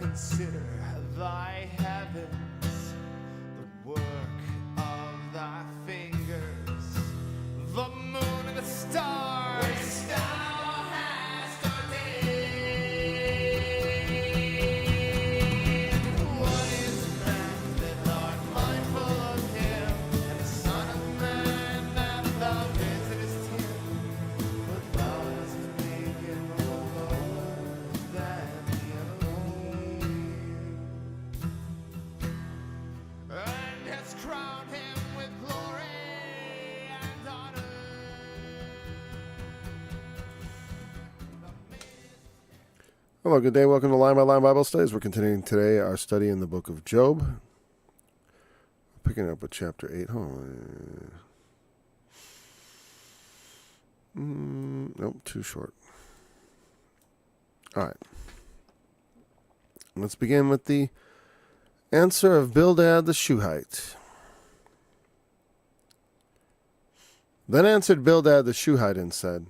consider thy heavens, the work of thy fingers, the moon and the stars, which thou hast ordained. What is man that art mindful of him, and the Son of Man that thou visitest him? But thou hast made him lower than and has crowned him with glory and honor. Hello, good day. Welcome to Line by Line Bible Studies. We're continuing today our study in the book of Job. Picking up with chapter 8. Nope, too short. All right. Let's begin with the answer of Bildad the Shuhite. Then answered Bildad the Shuhite and said,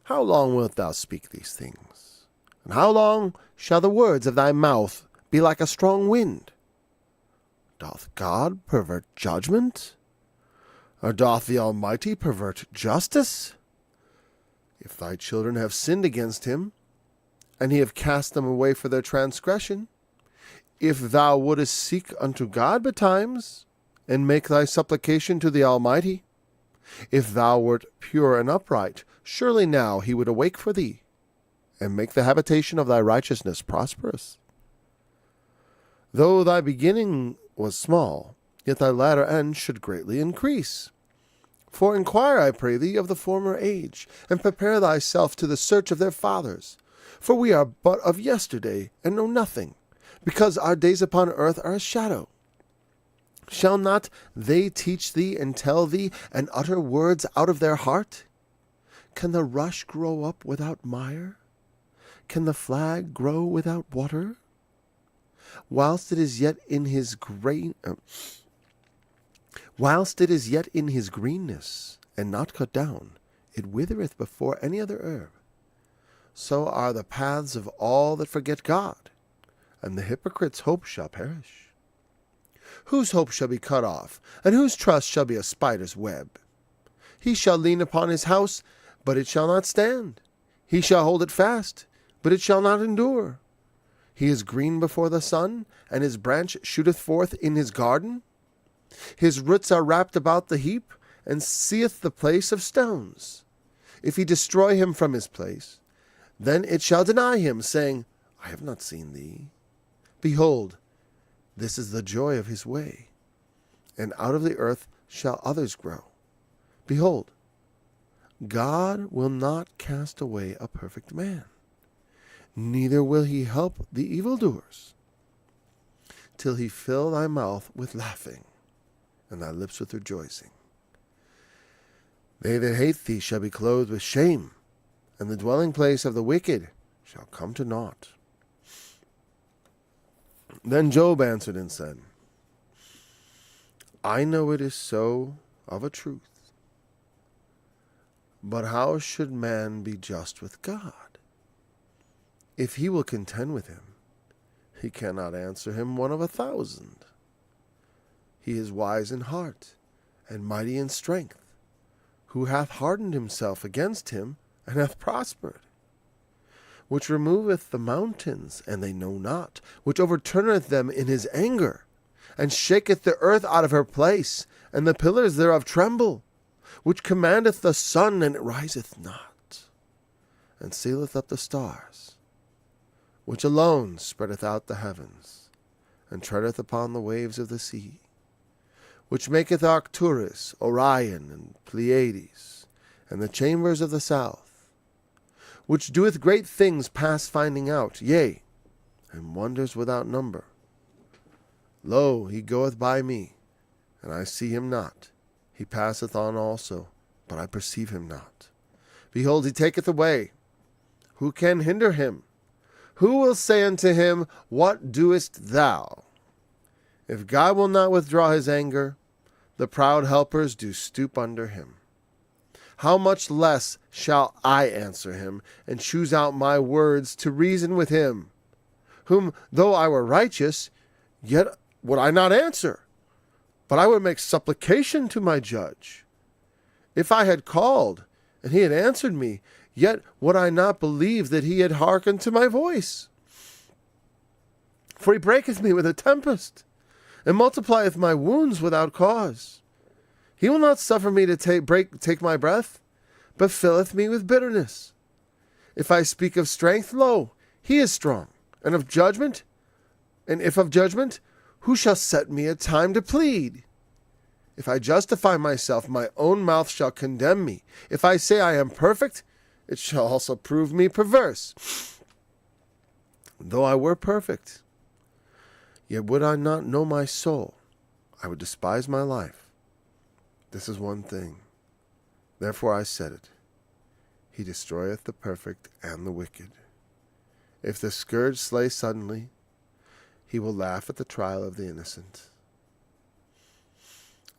How long wilt thou speak these things? And how long shall the words of thy mouth be like a strong wind? Doth God pervert judgment? Or doth the Almighty pervert justice? If thy children have sinned against him, and he have cast them away for their transgression, if thou wouldest seek unto God betimes, and make thy supplication to the Almighty, if thou wert pure and upright, surely now he would awake for thee, and make the habitation of thy righteousness prosperous. Though thy beginning was small, yet thy latter end should greatly increase. For inquire, I pray thee, of the former age, and prepare thyself to the search of their fathers. For we are but of yesterday, and know nothing, because our days upon earth are a shadow. Shall not they teach thee, and tell thee, and utter words out of their heart? Can the rush grow up without mire? Can the flag grow without water? Whilst it is yet in his greenness, and not cut down, it withereth before any other herb. So are the paths of all that forget God, and the hypocrite's hope shall perish. Whose hope shall be cut off, and whose trust shall be a spider's web? He shall lean upon his house, but it shall not stand. He shall hold it fast, but it shall not endure. He is green before the sun, and his branch shooteth forth in his garden. His roots are wrapped about the heap, and seeth the place of stones. If he destroy him from his place, then it shall deny him, saying, I have not seen thee. Behold, this is the joy of his way, and out of the earth shall others grow. Behold, God will not cast away a perfect man, neither will he help the evildoers, till he fill thy mouth with laughing, and thy lips with rejoicing. They that hate thee shall be clothed with shame, and the dwelling place of the wicked shall come to naught. Then Job answered and said, I know it is so of a truth, but how should man be just with God? If he will contend with him, he cannot answer him one of 1,000. He is wise in heart, and mighty in strength, who hath hardened himself against him, and hath prospered, which removeth the mountains, and they know not, which overturneth them in his anger, and shaketh the earth out of her place, and the pillars thereof tremble, which commandeth the sun, and it riseth not, and sealeth up the stars, which alone spreadeth out the heavens, and treadeth upon the waves of the sea, which maketh Arcturus, Orion, and Pleiades, and the chambers of the south, which doeth great things past finding out, yea, and wonders without number. Lo, he goeth by me, and I see him not. He passeth on also, but I perceive him not. Behold, he taketh away. Who can hinder him? Who will say unto him, What doest thou? If God will not withdraw his anger, the proud helpers do stoop under him. How much less shall I answer him, and choose out my words to reason with him? whom, though I were righteous, yet would I not answer, but I would make supplication to my judge. If I had called, and he had answered me, yet would I not believe that he had hearkened to my voice. For he breaketh me with a tempest, and multiplieth my wounds without cause. He will not suffer me to take my breath, but filleth me with bitterness. If I speak of strength, lo, he is strong, and if of judgment, who shall set me a time to plead? If I justify myself, my own mouth shall condemn me. If I say I am perfect, it shall also prove me perverse. Though I were perfect, yet would I not know my soul. I would despise my life. This is one thing. Therefore I said it. He destroyeth the perfect and the wicked. If the scourge slay suddenly, he will laugh at the trial of the innocent.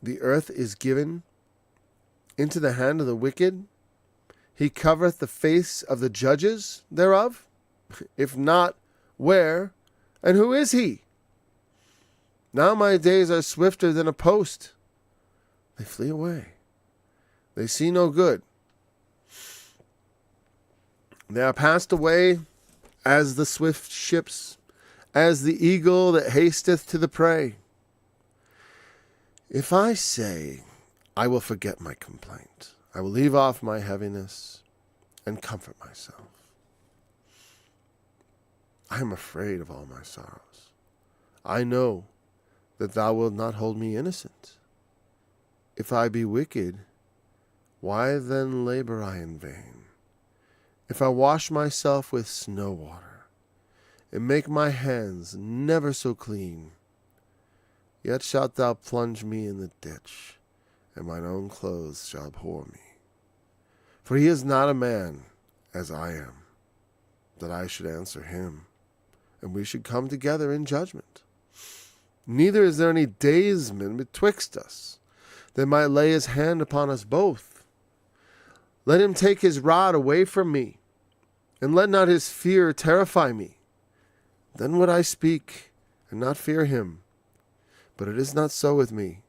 The earth is given into the hand of the wicked. He covereth the face of the judges thereof. If not, where and who is he? Now my days are swifter than a post. They flee away. They see no good. They are passed away as the swift ships, as the eagle that hasteth to the prey. If I say, I will forget my complaint, I will leave off my heaviness and comfort myself. I am afraid of all my sorrows. I know that thou wilt not hold me innocent. If I be wicked, why then labor I in vain? If I wash myself with snow water, and make my hands never so clean, yet shalt thou plunge me in the ditch, and mine own clothes shall abhor me. For he is not a man as I am, that I should answer him, and we should come together in judgment. Neither is there any daysman betwixt us, that might lay his hand upon us both. Let him take his rod away from me, and let not his fear terrify me. Then would I speak, and not fear him. But it is not so with me.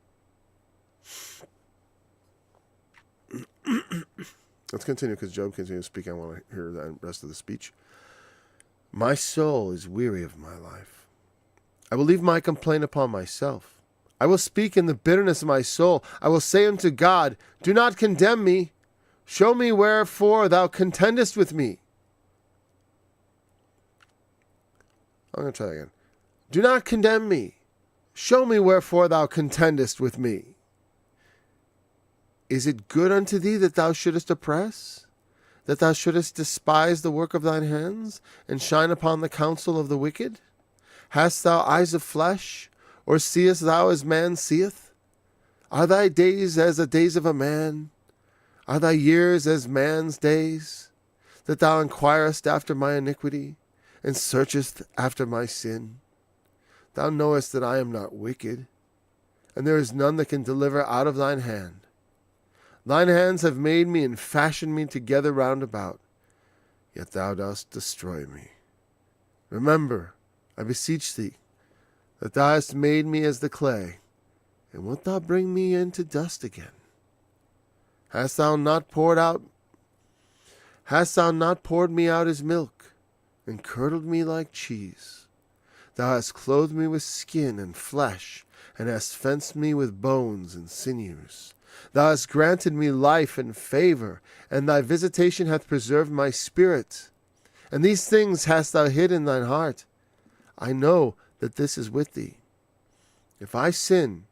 Let's continue, because Job continues to speak. I want to hear the rest of the speech. My soul is weary of my life. I will leave my complaint upon myself. I will speak in the bitterness of my soul. I will say unto God, do not condemn me. Show me wherefore thou contendest with me. I'm going to try that again. Do not condemn me. Show me wherefore thou contendest with me. Is it good unto thee that thou shouldest oppress? That thou shouldest despise the work of thine hands, and shine upon the counsel of the wicked? Hast thou eyes of flesh, or seest thou as man seeth? Are thy days as the days of a man? Are thy years as man's days? That thou inquirest after my iniquity, and searchest after my sin? Thou knowest that I am not wicked, and there is none that can deliver out of thine hand. Thine hands have made me and fashioned me together round about, yet thou dost destroy me. Remember, I beseech thee, that thou hast made me as the clay, and wilt thou bring me into dust again? Hast thou not poured me out as milk, and curdled me like cheese? Thou hast clothed me with skin and flesh, and hast fenced me with bones and sinews. Thou hast granted me life and favor, and thy visitation hath preserved my spirit. And these things hast thou hid in thine heart. I know that this is with thee. If I sin,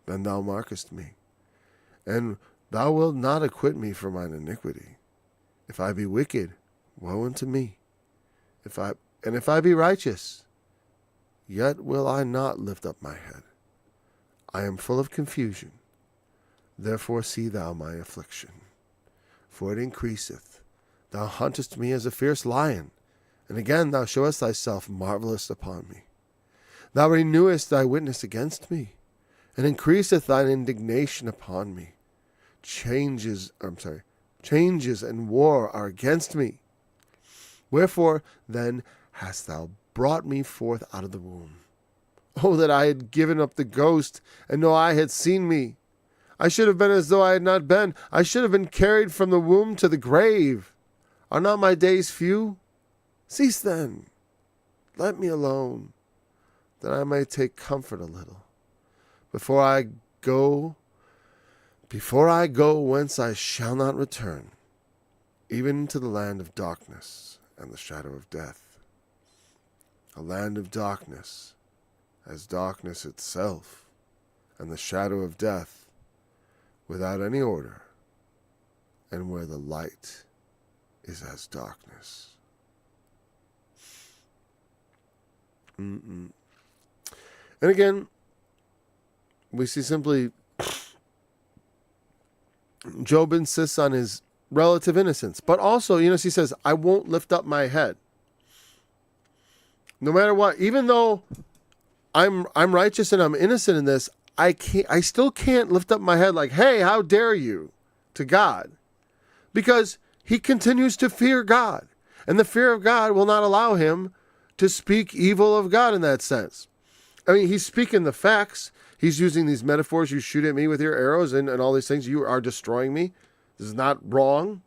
then thou markest me, and thou wilt not acquit me for mine iniquity. If I be wicked, woe unto me. If I be righteous, yet will I not lift up my head. I am full of confusion. Therefore see thou my affliction, for it increaseth. Thou huntest me as a fierce lion, and again thou showest thyself marvelous upon me. Thou renewest thy witness against me, and increaseth thine indignation upon me. Changes and war are against me. Wherefore then hast thou brought me forth out of the womb. Oh, that I had given up the ghost, and no eye had seen me. I should have been as though I had not been. I should have been carried from the womb to the grave. Are not my days few? Cease then. Let me alone, that I may take comfort a little. Before I go whence I shall not return, even to the land of darkness and the shadow of death. A land of darkness, as darkness itself, and the shadow of death, without any order, and where the light is as darkness. And again, we see simply Job insists on his relative innocence, but also, he says, I won't lift up my head. No matter what, even though I'm righteous and I'm innocent in this, I still can't lift up my head like, hey, how dare you, to God, because he continues to fear God, and the fear of God will not allow him to speak evil of God in that sense. I mean, he's speaking the facts. He's using these metaphors. You shoot at me with your arrows and all these things. You are destroying me. This is not wrong.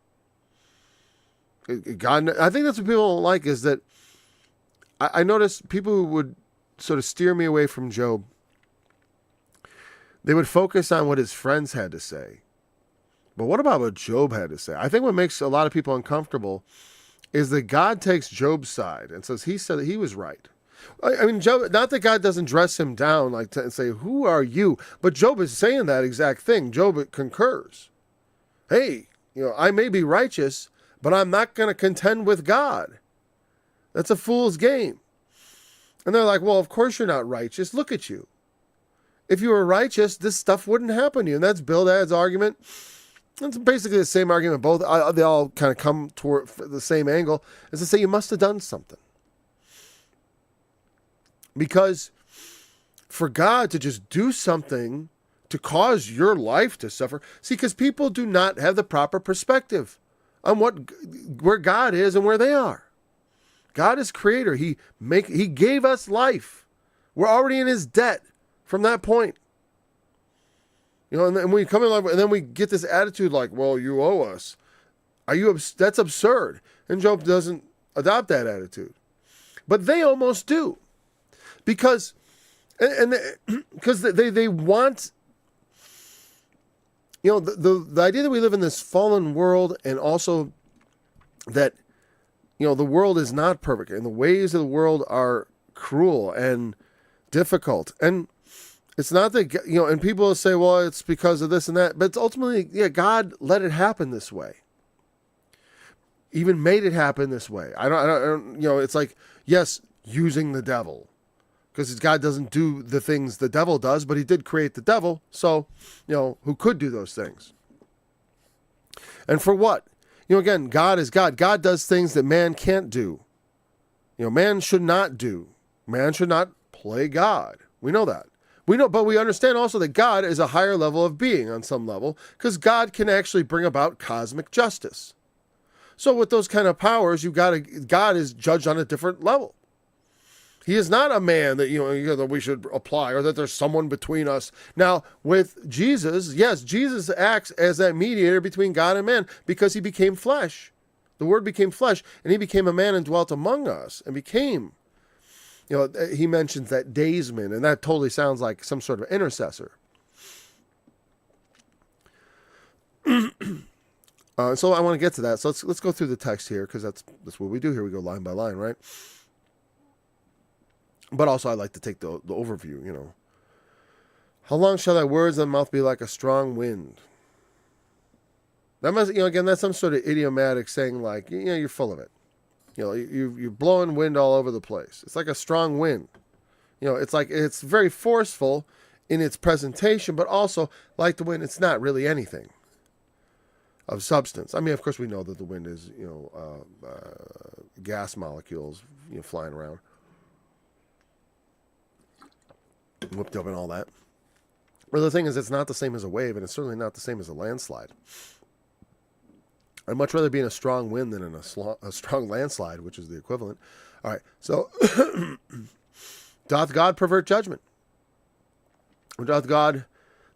God, I think that's what people don't like, is that I notice people who would sort of steer me away from Job, they would focus on what his friends had to say. But what about what Job had to say? I think what makes a lot of people uncomfortable is that God takes Job's side and says he said that he was right. I mean, Job, not that God doesn't dress him down and say, who are you? But Job is saying that exact thing. Job concurs. Hey, I may be righteous, but I'm not going to contend with God. That's a fool's game. And they're like, well, of course you're not righteous. Look at you. If you were righteous, this stuff wouldn't happen to you. And that's Bildad's argument. It's basically the same argument. Both, they all kind of come toward the same angle, is to say you must have done something. Because for God to just do something to cause your life to suffer, see, because people do not have the proper perspective on where God is and where they are. God is creator. He gave us life. We're already in his debt from that point. And then we come in life, and then we get this attitude like, well, you owe us. That's absurd. And Job doesn't adopt that attitude. But they almost do. Because they want, the idea that we live in this fallen world, and also that, the world is not perfect, and the ways of the world are cruel and difficult. And it's not that, and people will say, well, it's because of this and that, but it's ultimately, God let it happen this way. Even made it happen this way. I don't, it's like, yes, using the devil. Because God doesn't do the things the devil does, but he did create the devil. So, who could do those things? And for what? Again, God is God. God does things that man can't do. Man should not do. Man should not play God. We know that. But we understand also that God is a higher level of being on some level, because God can actually bring about cosmic justice. So with those kind of powers, God is judged on a different level. He is not a man that, that we should apply, or that there's someone between us. Now, with Jesus, yes, Jesus acts as that mediator between God and man, because he became flesh. The Word became flesh, and he became a man and dwelt among us, and became, he mentions that daysman, and that totally sounds like some sort of intercessor. So I want to get to that. So let's go through the text here, because that's what we do here. We go line by line, right? But also I like to take the overview, How long shall thy words in thy mouth be like a strong wind? That must, again, that's some sort of idiomatic saying like, you're full of it. You're blowing wind all over the place. It's like a strong wind. It's like, it's very forceful in its presentation, but also like the wind, it's not really anything of substance. I mean, of course we know that the wind is, gas molecules, flying around. Whipped up and all that. But the thing is, it's not the same as a wave, and it's certainly not the same as a landslide. I'd much rather be in a strong wind than in a strong landslide, which is the equivalent. All right, so doth God pervert judgment? Or doth God,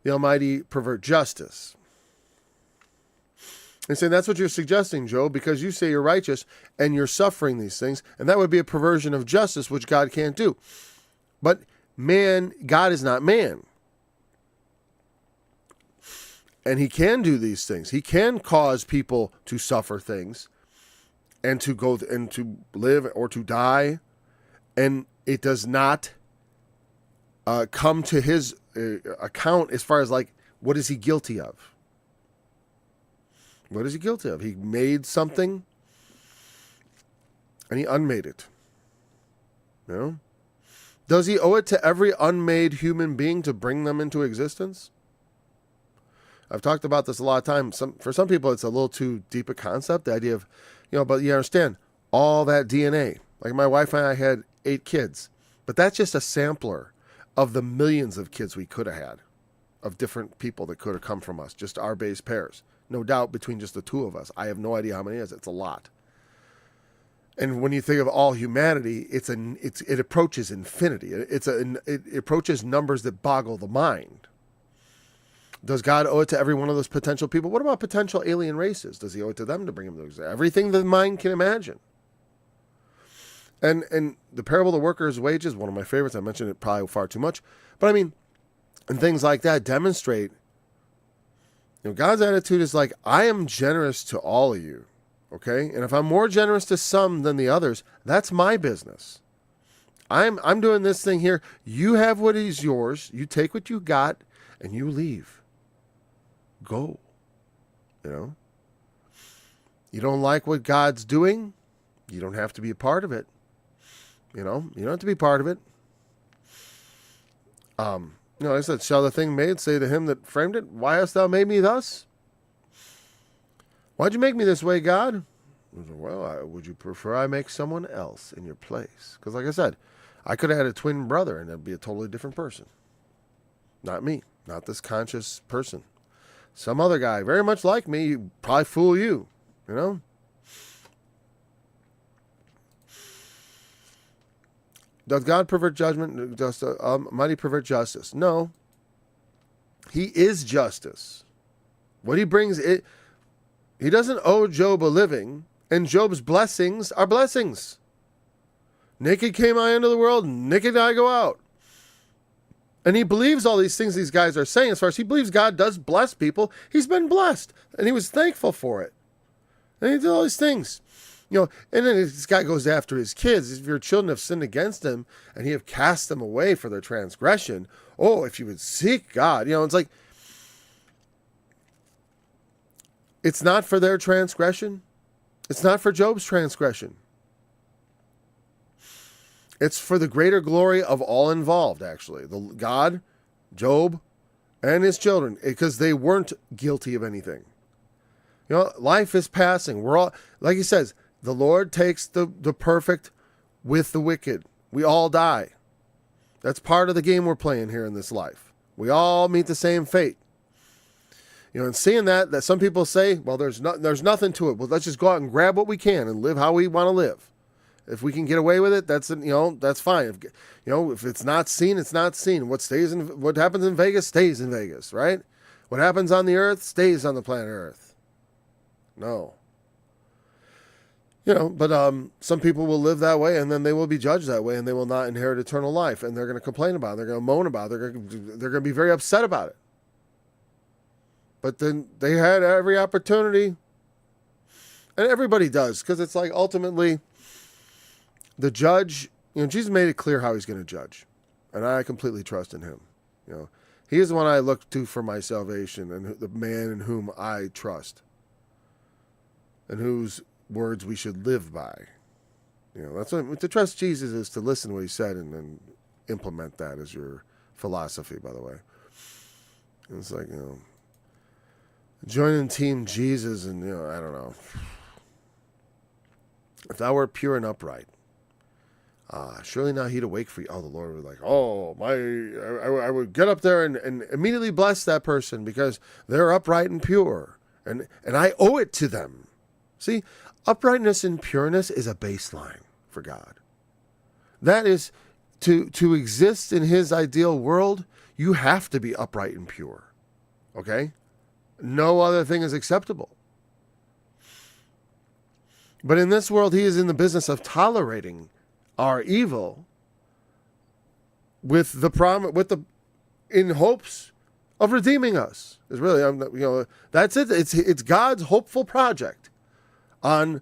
the Almighty, pervert justice? And saying that's what you're suggesting, Job, because you say you're righteous and you're suffering these things, and that would be a perversion of justice, which God can't do. But God is not man. And he can do these things. He can cause people to suffer things and to go and to live or to die. And it does not come to his account as far as like, what is he guilty of? What is he guilty of? He made something and he unmade it. You know? Does he owe it to every unmade human being to bring them into existence? I've talked about this a lot of times. For some people, it's a little too deep a concept, the idea of, but you understand, all that DNA. Like my wife and I had 8 kids, but that's just a sampler of the millions of kids we could have had, of different people that could have come from us, just our base pairs. No doubt between just the 2 of us. I have no idea how many it is. It's a lot. And when you think of all humanity, it approaches infinity. It approaches numbers that boggle the mind. Does God owe it to every one of those potential people? What about potential alien races? Does he owe it to them to bring them to existence? Everything the mind can imagine. And the parable of the worker's wages, one of my favorites. I mentioned it probably far too much. But I mean, and things like that demonstrate, God's attitude is like, I am generous to all of you. Okay? And if I'm more generous to some than the others, that's my business. I'm doing this thing here. You have what is yours. You take what you got and you leave. Go. You don't like what God's doing? You don't have to be a part of it. You don't have to be part of it. I said, shall the thing made say to him that framed it, why hast thou made me thus? Why'd you make me this way, God? Well, would you prefer I make someone else in your place? Because like I said, I could have had a twin brother and it'd be a totally different person. Not me. Not this conscious person. Some other guy, very much like me, probably fool you, Does God pervert judgment? Does the Almighty pervert justice? No. He is justice. What he brings, he doesn't owe Job a living, and Job's blessings are blessings. Naked came I into the world, naked I go out. And he believes all these things these guys are saying. As far as he believes God does bless people, he's been blessed. And he was thankful for it. And he did all these things. And then this guy goes after his kids. If your children have sinned against him and he have cast them away for their transgression, if you would seek God, it's like, it's not for their transgression. It's not for Job's transgression. It's for the greater glory of all involved, actually. God, Job, and his children, because they weren't guilty of anything. Life is passing. We're all, like he says, the Lord takes the perfect with the wicked. We all die. That's part of the game we're playing here in this life. We all meet the same fate. And seeing that some people say, well, there's nothing to it. Well, let's just go out and grab what we can and live how we want to live. If we can get away with it, that's fine. If it's not seen, it's not seen. What happens in Vegas stays in Vegas, right? What happens on the earth stays on the planet Earth. No. But some people will live that way, and then they will be judged that way, and they will not inherit eternal life, and they're going to complain about it. They're going to moan about it. They're going to be very upset about it. But then they had every opportunity, and everybody does, because it's like ultimately the judge, Jesus made it clear how he's going to judge, and I completely trust in him. He is the one I look to for my salvation, and the man in whom I trust, and whose words we should live by. That's what to trust Jesus is, to listen to what he said and then implement that as your philosophy, by the way. And it's like, joining Team Jesus, and I don't know. If thou wert pure and upright, surely now he'd awake for you. Oh, the Lord would like, I would get up there and immediately bless that person because they're upright and pure, and I owe it to them. See, uprightness and pureness is a baseline for God. That is, to exist in his ideal world, you have to be upright and pure. Okay? No other thing is acceptable. But in this world, he is in the business of tolerating our evil with the in hopes of redeeming us. Is really, that's it. It's God's hopeful project on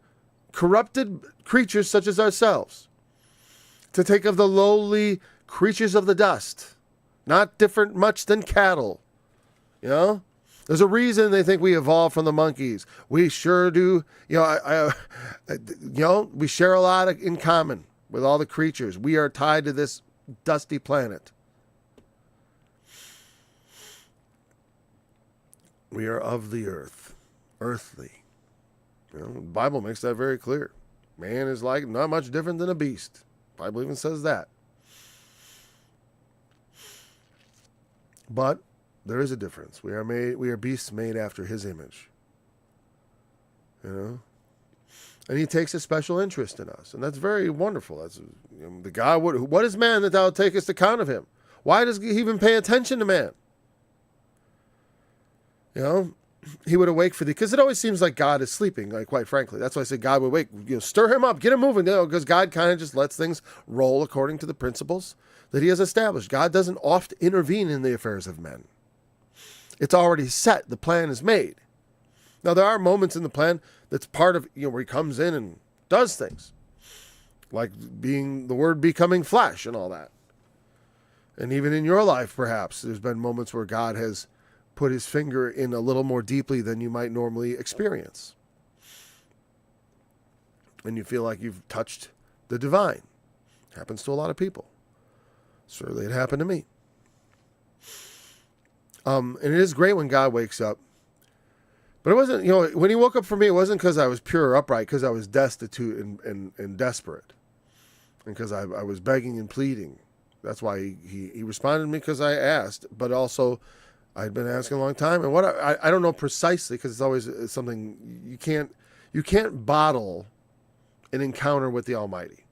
corrupted creatures such as ourselves, to take of the lowly creatures of the dust, not different much than cattle. There's a reason they think we evolved from the monkeys. We sure do. We share a lot in common with all the creatures. We are tied to this dusty planet. We are of the earth, earthly. The Bible makes that very clear. Man is like not much different than a beast. The Bible even says that. But there is a difference. We are beasts made after his image. And he takes a special interest in us, and that's very wonderful. That's the God. What is man that thou takest account of him? Why does he even pay attention to man? He would awake for thee, because it always seems like God is sleeping. Like, quite frankly, that's why I say God would wake. Stir him up, get him moving. Because God kind of just lets things roll according to the principles that he has established. God doesn't oft intervene in the affairs of men. It's already set. The plan is made. Now, there are moments in the plan that's part of, where he comes in and does things. Like being the word becoming flesh and all that. And even in your life, perhaps, there's been moments where God has put his finger in a little more deeply than you might normally experience. And you feel like you've touched the divine. Happens to a lot of people. Certainly it happened to me. And it is great when God wakes up. But it wasn't, when he woke up for me, it wasn't because I was pure or upright, because I was destitute and desperate. And because I was begging and pleading. That's why he responded to me, because I asked. But also, I'd been asking a long time. And what I don't know precisely, because it's always something you can't bottle an encounter with the Almighty.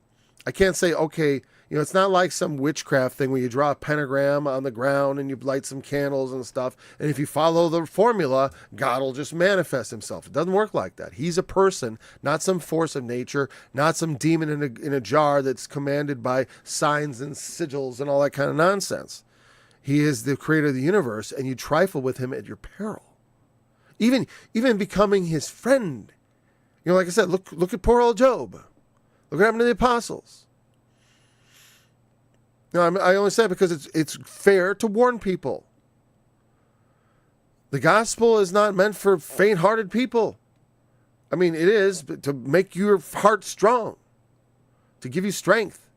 I can't say, okay, it's not like some witchcraft thing where you draw a pentagram on the ground and you light some candles and stuff. And if you follow the formula, God will just manifest himself. It doesn't work like that. He's a person, not some force of nature, not some demon in a jar that's commanded by signs and sigils and all that kind of nonsense. He is the creator of the universe, and you trifle with him at your peril. Even becoming his friend. Like I said, look at poor old Job. Look what happened to the apostles. I only say it because it's fair to warn people. The gospel is not meant for faint-hearted people. It is but to make your heart strong, to give you strength,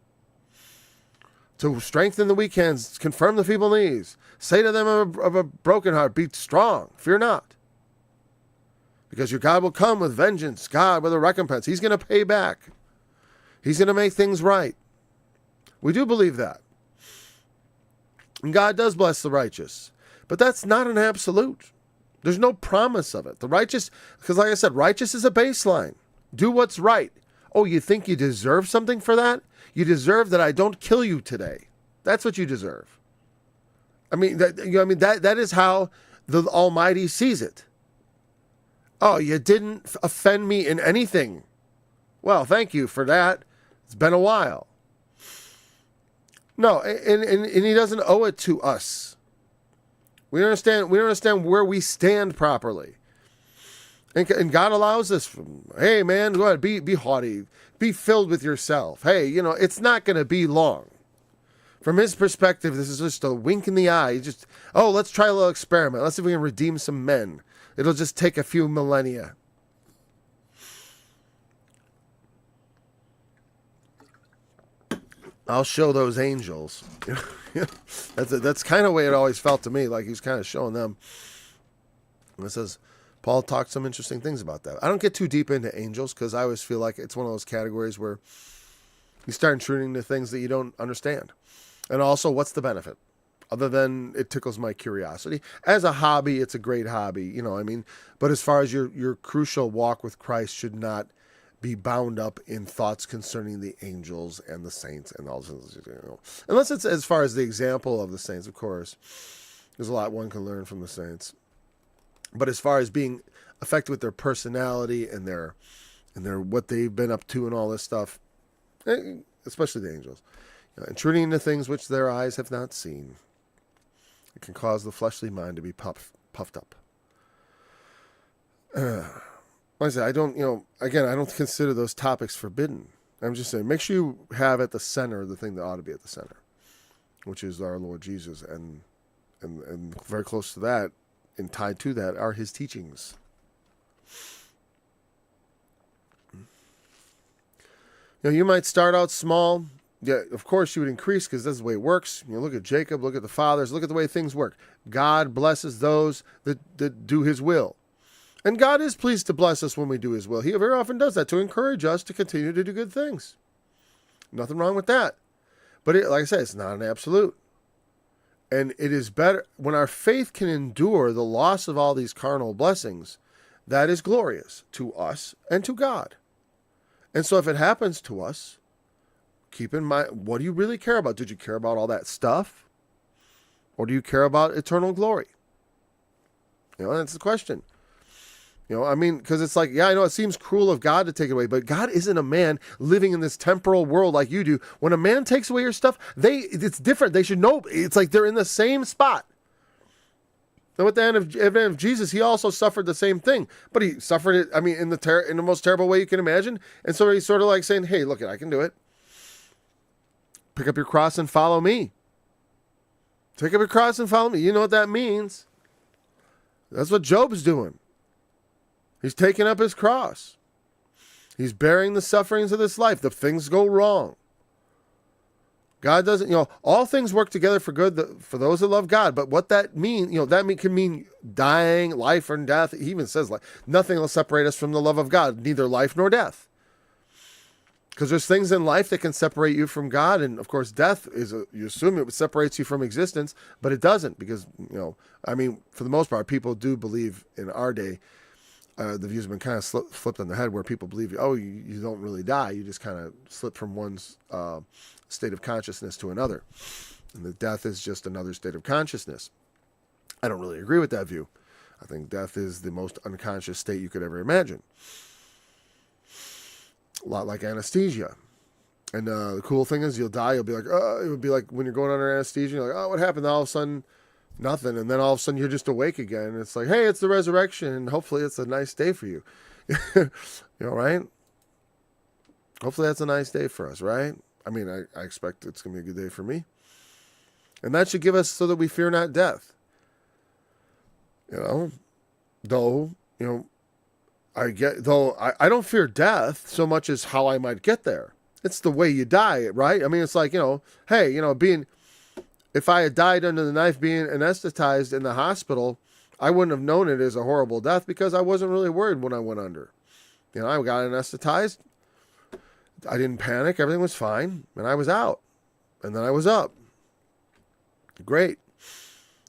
to strengthen the weak hands, confirm the feeble knees. Say to them of a broken heart, be strong, fear not. Because your God will come with vengeance, God with a recompense. He's going to pay back. He's going to make things right. We do believe that. And God does bless the righteous. But that's not an absolute. There's no promise of it. The righteous, because like I said, righteous is a baseline. Do what's right. Oh, you think you deserve something for that? You deserve that I don't kill you today. That's what you deserve. That is how the Almighty sees it. Oh, you didn't offend me in anything. Well, thank you for that. It's been a while. No, and he doesn't owe it to us. We don't understand where we stand properly. And God allows us, hey man, go ahead, be haughty, be filled with yourself. Hey, it's not going to be long. From his perspective, this is just a wink in the eye. Let's try a little experiment. Let's see if we can redeem some men. It'll just take a few millennia. I'll show those angels. That's kind of the way it always felt to me, like he's kind of showing them. And it says, Paul talked some interesting things about that. I don't get too deep into angels because I always feel like it's one of those categories where you start intruding into things that you don't understand. And also, what's the benefit? other than it tickles my curiosity. As a hobby, it's a great hobby, but as far as your crucial walk with Christ should not be bound up in thoughts concerning the angels and the saints and all this, unless it's as far as the example of the saints. Of course, there's a lot one can learn from the saints, but as far as being affected with their personality and their what they've been up to and all this stuff, especially the angels, intruding into things which their eyes have not seen, it can cause the fleshly mind to be puffed up. Like I said, I don't consider those topics forbidden. I'm just saying, make sure you have at the center the thing that ought to be at the center, which is our Lord Jesus, and very close to that, and tied to that, are his teachings. You might start out small. Yeah, of course you would increase because that's the way it works. Look at Jacob, look at the fathers, look at the way things work. God blesses those that do his will. And God is pleased to bless us when we do his will. He very often does that to encourage us to continue to do good things. Nothing wrong with that. But like I said, it's not an absolute. And it is better when our faith can endure the loss of all these carnal blessings. That is glorious to us and to God. And so if it happens to us, keep in mind, what do you really care about? Did you care about all that stuff? Or do you care about eternal glory? That's the question. Because it's like, yeah, I know it seems cruel of God to take it away, but God isn't a man living in this temporal world like you do. When a man takes away your stuff, it's different. They should know. It's like they're in the same spot. And with the end of Jesus, he also suffered the same thing, but he suffered it, in the most terrible way you can imagine. And so he's sort of like saying, hey, look, I can do it. Pick up your cross and follow me. Take up your cross and follow me. You know what that means. That's what Job's doing. He's taking up his cross. He's bearing the sufferings of this life. The things go wrong. God doesn't, all things work together for good for those that love God. But what that means, can mean dying, life, or death. He even says, nothing will separate us from the love of God, neither life nor death. Because there's things in life that can separate you from God. And of course, death you assume it separates you from existence, but it doesn't because, for the most part, people do believe in our day, the views have been kind of flipped on the head where people believe, you don't really die. You just kind of slip from one state of consciousness to another. And that death is just another state of consciousness. I don't really agree with that view. I think death is the most unconscious state you could ever imagine. A lot like anesthesia. And the cool thing is you'll die, you'll be like, it would be like when you're going under anesthesia, you're like, what happened? All of a sudden, nothing. And then all of a sudden you're just awake again. And it's like, hey, it's the resurrection. And hopefully it's a nice day for you. Right? Hopefully that's a nice day for us, right? I expect it's going to be a good day for me. And that should give us so that we fear not death. I don't fear death so much as how I might get there. It's the way you die, right? It's like, if I had died under the knife being anesthetized in the hospital, I wouldn't have known it as a horrible death because I wasn't really worried when I went under. I got anesthetized. I didn't panic. Everything was fine. And I was out. And then I was up. Great.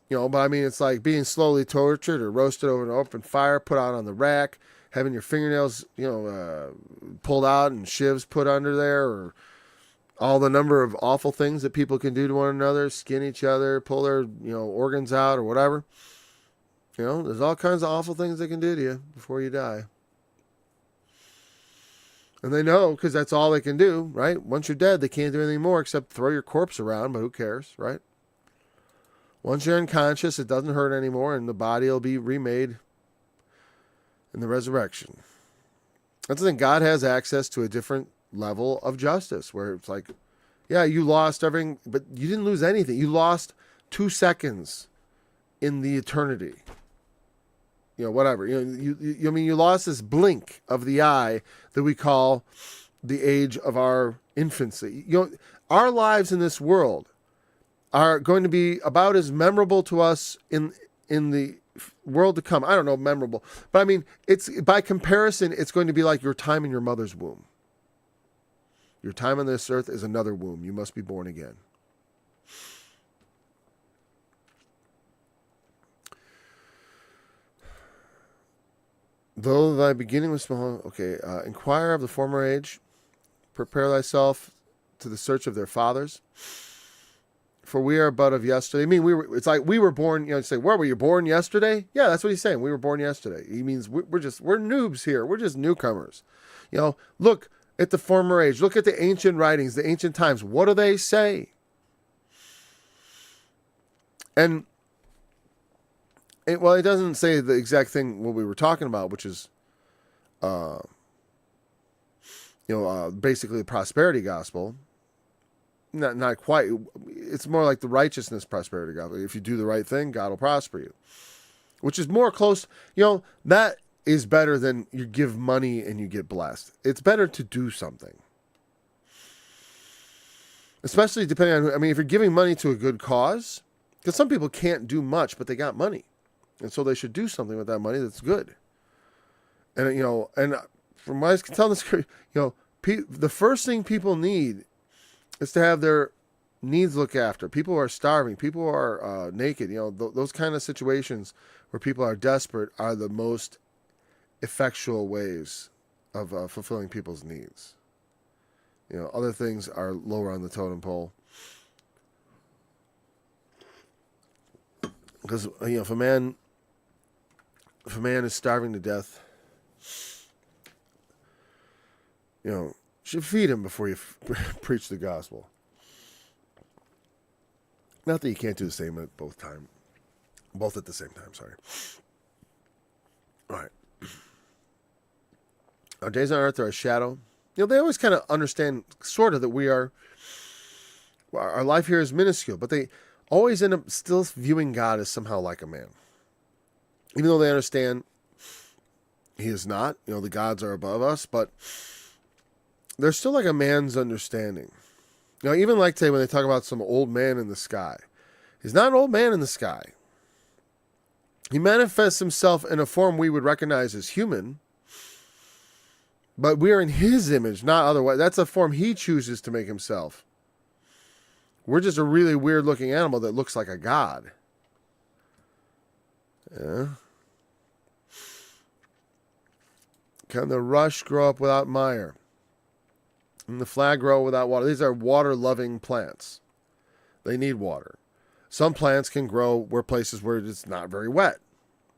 But it's like being slowly tortured or roasted over an open fire, put out on the rack, having your fingernails, pulled out and shivs put under there, or all the number of awful things that people can do to one another, skin each other, pull their, organs out or whatever. There's all kinds of awful things they can do to you before you die. And they know because that's all they can do, right? Once you're dead, they can't do anything more except throw your corpse around, but who cares, right? Once you're unconscious, it doesn't hurt anymore, and the body will be remade in the resurrection. That's the thing. God has access to a different level of justice where it's like, yeah, you lost everything, but you didn't lose anything. You lost 2 seconds in the eternity. Whatever. You lost this blink of the eye that we call the age of our infancy. Our lives in this world are going to be about as memorable to us in the world to come. I don't know, memorable, but it's by comparison, it's going to be like your time in your mother's womb. Your time on this earth is another womb. You must be born again. Though thy beginning was small, okay, inquire of the former age, prepare thyself to the search of their fathers. For we are but of yesterday. I mean, it's like we were born, you say, where were you born yesterday? Yeah, that's what he's saying. We were born yesterday. He means we're noobs here. We're just newcomers. Look at the former age. Look at the ancient writings, the ancient times. What do they say? And it doesn't say the exact thing what we were talking about, which is, basically the prosperity gospel. Not quite. It's more like the righteousness prosperity gospel. If you do the right thing, God will prosper you, which is more close. That is better than you give money and you get blessed. It's better to do something. Especially depending on, if you're giving money to a good cause, because some people can't do much, but they got money. And so they should do something with that money that's good. And, and from what I can tell, the first thing people need is to have their needs looked after. People are starving. People are naked. Those kind of situations where people are desperate are the most effectual ways of fulfilling people's needs. Other things are lower on the totem pole. Because, if a man is starving to death, you should feed him before you preach the gospel. Not that you can't do the same at both at the same time. Sorry. All right. Our days on earth are a shadow. They always kind of understand, sort of, that our life here is minuscule, but they always end up still viewing God as somehow like a man. Even though they understand he is not, the gods are above us, but they're still like a man's understanding. Even like today when they talk about some old man in the sky. He's not an old man in the sky. He manifests himself in a form we would recognize as human, but we are in his image, not otherwise. That's a form he chooses to make himself. We're just a really weird looking animal that looks like a god. Yeah. Can the rush grow up without mire? And the flag grow without water? These are water-loving plants. They need water. Some plants can grow places where it's not very wet.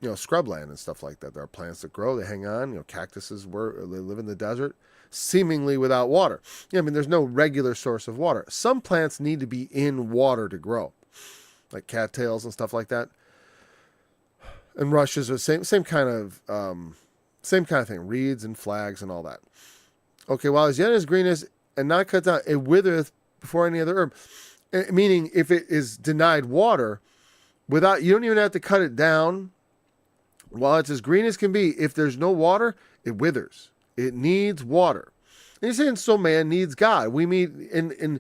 Scrubland and stuff like that. There are plants that grow, they hang on. Cactuses, they live in the desert, seemingly without water. There's no regular source of water. Some plants need to be in water to grow, like cattails and stuff like that. And rushes are same kind of thing. Reeds and flags and all that. Okay, while as yet as green is and not cut down, it withereth before any other herb. Meaning, if it is denied water, you don't even have to cut it down. While it's as green as can be, if there's no water, it withers. It needs water. And you're saying, so man needs God. We mean, in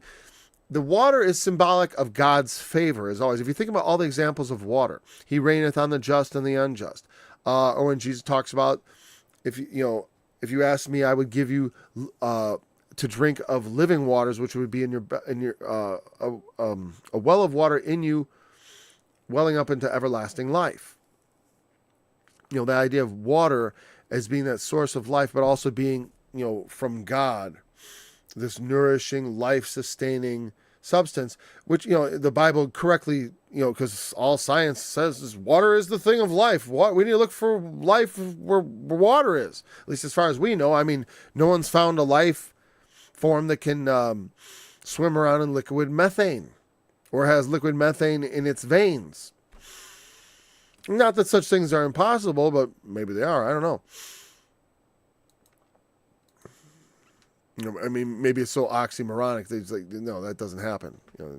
the water is symbolic of God's favor, as always. If you think about all the examples of water, he reigneth on the just and the unjust. Or when Jesus talks about, if you ask me, I would give you to drink of living waters, which would be in your a well of water in you, welling up into everlasting life. The idea of water as being that source of life, but also being, from God, this nourishing, life-sustaining substance, which, the Bible correctly, because all science says is water is the thing of life. We need to look for life where water is, at least as far as we know. No one's found a life form that can swim around in liquid methane or has liquid methane in its veins. Not that such things are impossible, but maybe they are. I don't know. Maybe it's so oxymoronic. They're like, no, that doesn't happen. You're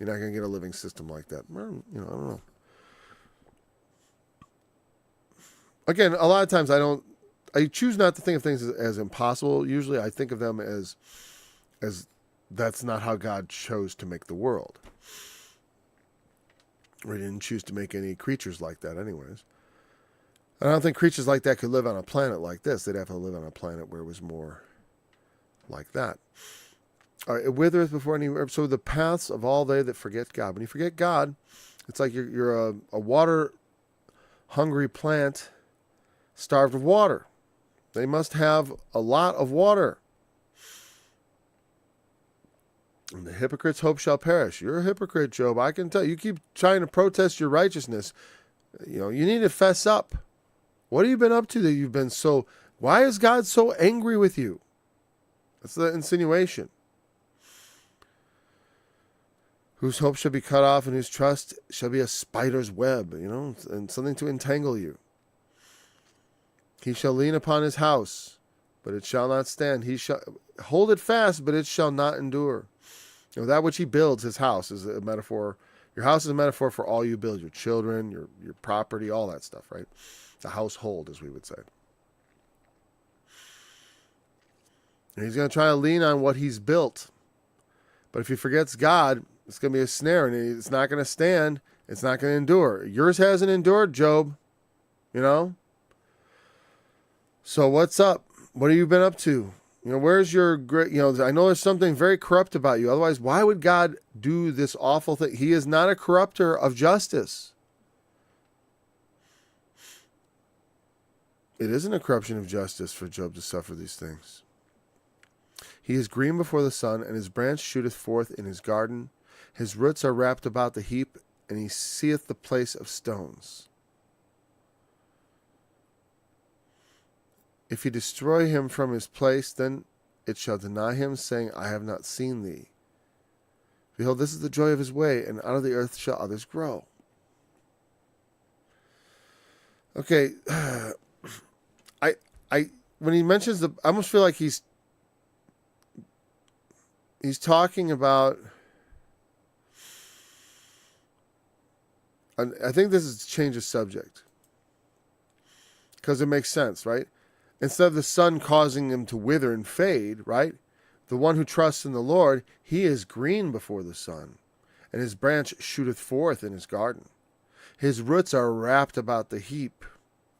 not going to get a living system like that. I don't know. Again, a lot of times I choose not to think of things as impossible. Usually I think of them as that's not how God chose to make the world. Or he didn't choose to make any creatures like that anyways. And I don't think creatures like that could live on a planet like this. They'd have to live on a planet where it was more like that. All right, it withereth before any herb. So the paths of all they that forget God. When you forget God, it's like you're a water-hungry plant starved of water. They must have a lot of water. And the hypocrite's hope shall perish. You're a hypocrite, Job. I can tell. You keep trying to protest your righteousness. You need to fess up. What have you been up to that you've been so... Why is God so angry with you? That's the insinuation. Whose hope shall be cut off and whose trust shall be a spider's web, and something to entangle you. He shall lean upon his house, but it shall not stand. He shall hold it fast, but it shall not endure. That which he builds, his house, is a metaphor. Your house is a metaphor for all you build, your children, your property, all that stuff, right? The household, as we would say. And he's going to try to lean on what he's built. But if he forgets God, it's going to be a snare, and it's not going to stand. It's not going to endure. Yours hasn't endured, Job. So what's up? What have you been up to? Where's your great? I know there's something very corrupt about you. Otherwise, why would God do this awful thing? He is not a corrupter of justice. It isn't a corruption of justice for Job to suffer these things. He is green before the sun, and his branch shooteth forth in his garden. His roots are wrapped about the heap, and he seeth the place of stones. If he destroy him from his place, then it shall deny him, saying, I have not seen thee. Behold, this is the joy of his way, and out of the earth shall others grow. Okay, when he mentions I almost feel like he's talking about, and I think this is change of subject, because it makes sense, right? Instead of the sun causing him to wither and fade, right? The one who trusts in the Lord, he is green before the sun, and his branch shooteth forth in his garden. His roots are wrapped about the heap,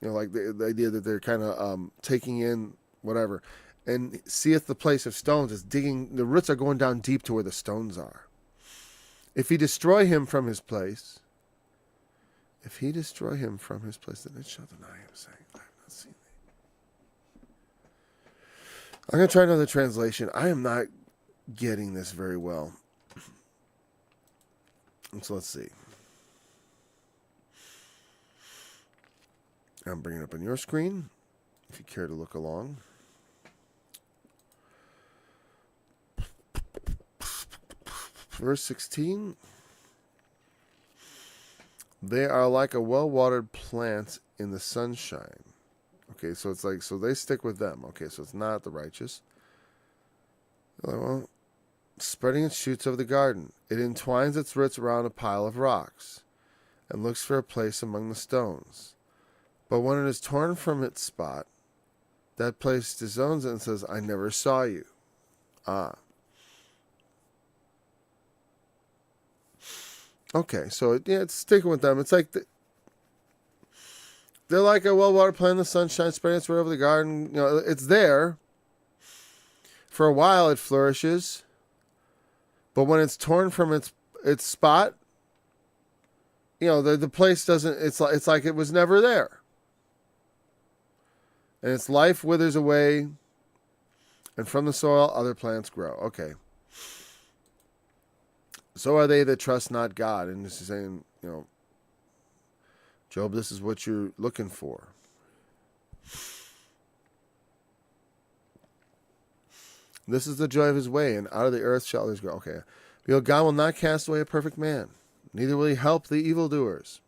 like the idea that they're kind of taking in whatever, and seeth the place of stones. Is digging. The roots are going down deep to where the stones are. If he destroy him from his place, then it shall deny him, saying, I have not seen thee. I'm going to try another translation. I am not getting this very well. So let's see. I'm bringing it up on your screen, if you care to look along. Verse 16. They are like a well-watered plant in the sunshine. Okay, so it's like, so they stick with them. Okay, so it's not the righteous. Well, spreading its shoots over the garden. It entwines its roots around a pile of rocks and looks for a place among the stones. But when it is torn from its spot, that place disowns it and says, I never saw you. Okay, so it's sticking with them. It's like they're like a well-watered plant in the sunshine, spreading its root over the garden. It's there. For a while it flourishes. But when it's torn from its spot, the place doesn't, it's like it was never there. And its life withers away, and from the soil other plants grow. Okay. So are they that trust not God. And this is saying, Job, this is what you're looking for. This is the joy of his way, and out of the earth shall others grow. Okay. Behold, God will not cast away a perfect man, neither will he help the evildoers.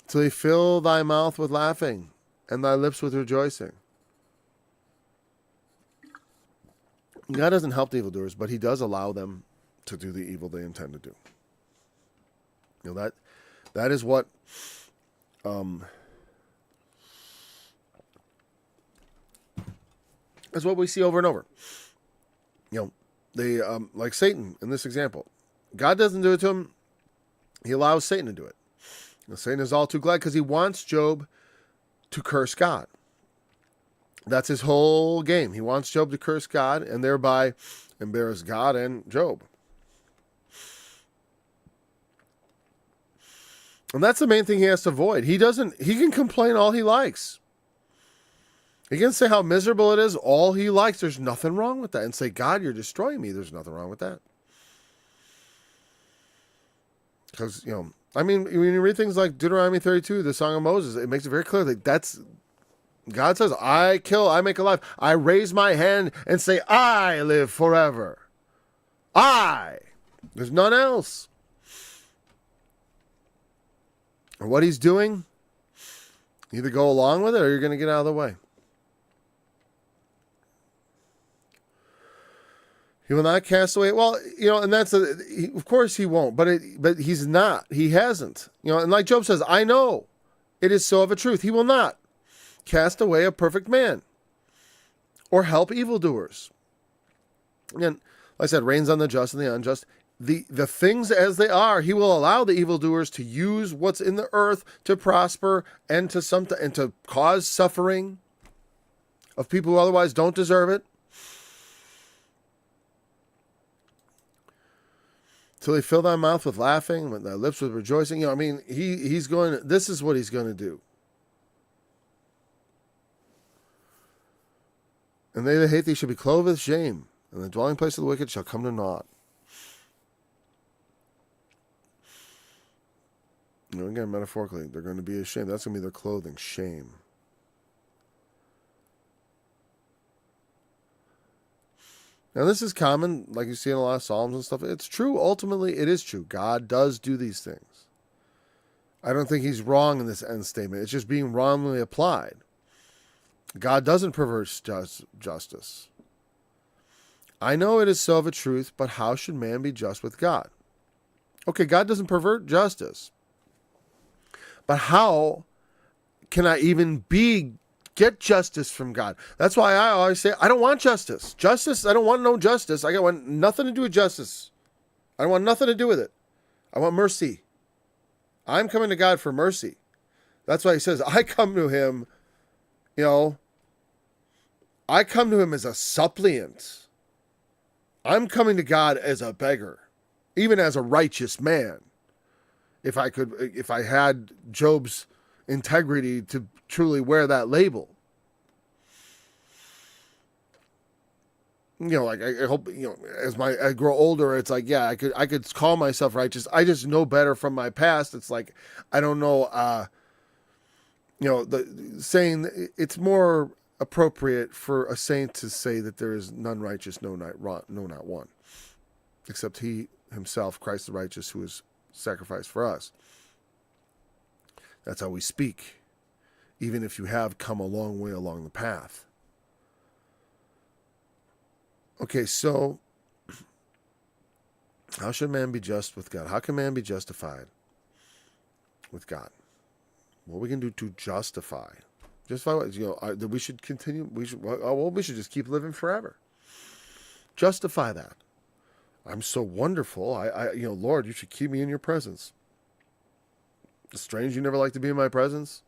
Till he fill thy mouth with laughing, and thy lips with rejoicing. God doesn't help the evildoers, but he does allow them to do the evil they intend to do. That is what that's what we see over and over. They like Satan in this example. God doesn't do it to him. He allows Satan to do it. Satan is all too glad because he wants Job to curse God. That's his whole game. He wants Job to curse God and thereby embarrass God and Job. And that's the main thing he has to avoid. He can complain all he likes. He can say how miserable it is all he likes. There's nothing wrong with that. And say, God, you're destroying me. There's nothing wrong with that. Because, I mean, when you read things like Deuteronomy 32, the Song of Moses, it makes it very clear that God says, I kill, I make alive. I raise my hand and say, I live forever. There's none else. And what he's doing, either go along with it or you're going to get out of the way. He will not cast away. Well, and of course he won't, but he's not. He hasn't. And like Job says, I know it is so of a truth. He will not cast away a perfect man or help evildoers. And like I said, rains on the just and the unjust. The things as they are, he will allow the evildoers to use what's in the earth to prosper and to cause suffering of people who otherwise don't deserve it. Till he fill thy mouth with laughing, with thy lips with rejoicing. This is what he's going to do. And they that hate thee shall be clothed with shame, and the dwelling place of the wicked shall come to naught. Again, metaphorically, they're going to be ashamed. That's going to be their clothing, shame. Now, this is common, like you see in a lot of Psalms and stuff. It's true. Ultimately, it is true. God does do these things. I don't think he's wrong in this end statement. It's just being wrongly applied. God doesn't pervert justice. I know it is so of a truth, but how should man be just with God? Okay, God doesn't pervert justice. But how can I even get justice from God? That's why I always say, I don't want justice. I don't want no justice. I want nothing to do with justice. I don't want nothing to do with it. I want mercy. I'm coming to God for mercy. That's why he says, I come to him, I come to him as a suppliant. I'm coming to God as a beggar, even as a righteous man. If I had Job's integrity to truly wear that label. I hope, as I grow older, it's like, yeah, I could call myself righteous. I just know better from my past. It's like, I don't know, saying it's more appropriate for a saint to say that there is none righteous, no, not one, except he himself, Christ the righteous, who is sacrificed for us. That's how we speak, even if you have come a long way along the path. Okay, so how should man be just with God? How can man be justified with God? What we can do to justify what? We should continue. We should just keep living forever. Justify that. I'm so wonderful. Lord, you should keep me in your presence. It's strange you never like to be in my presence.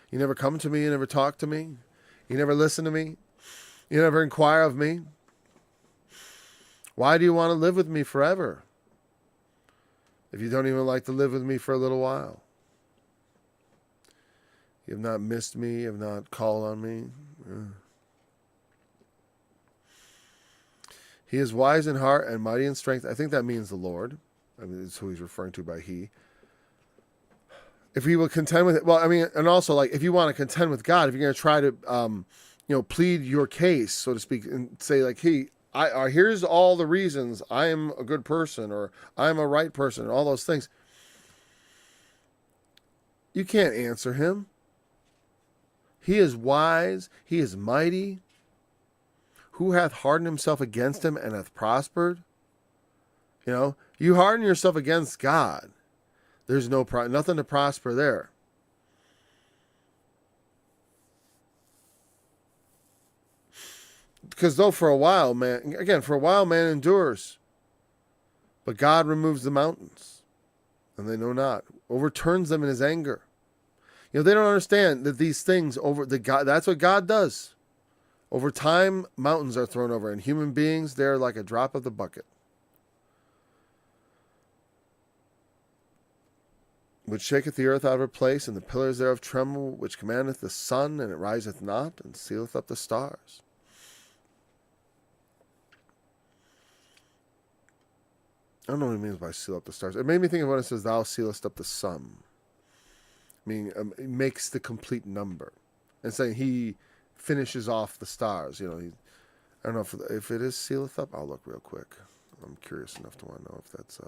You never come to me. You never talk to me. You never listen to me. You never inquire of me. Why do you want to live with me forever if you don't even like to live with me for a little while? You have not missed me. You have not called on me. He is wise in heart and mighty in strength. I think that means the Lord. It's who he's referring to by he. If he will contend with it, and also if you want to contend with God, if you're going to try to, plead your case, so to speak, and say hey, here's all the reasons I am a good person or I'm a right person and all those things. You can't answer him. He is wise. He is mighty. Who hath hardened himself against him and hath prospered? You harden yourself against God. There's nothing to prosper there. Because for a while man endures. But God removes the mountains, and they know not. Overturns them in his anger. They don't understand that these things that's what God does. Over time, mountains are thrown over, and human beings, they're like a drop of the bucket. which shaketh the earth out of her place, and the pillars thereof tremble, which commandeth the sun, and it riseth not, and sealeth up the stars. I don't know what it means by seal up the stars. It made me think of when it says, thou sealest up the sun. Meaning, it makes the complete number. And saying he finishes off the stars. You know, I don't know if it is sealeth up. I'll look real quick. I'm curious enough to want to know if that's...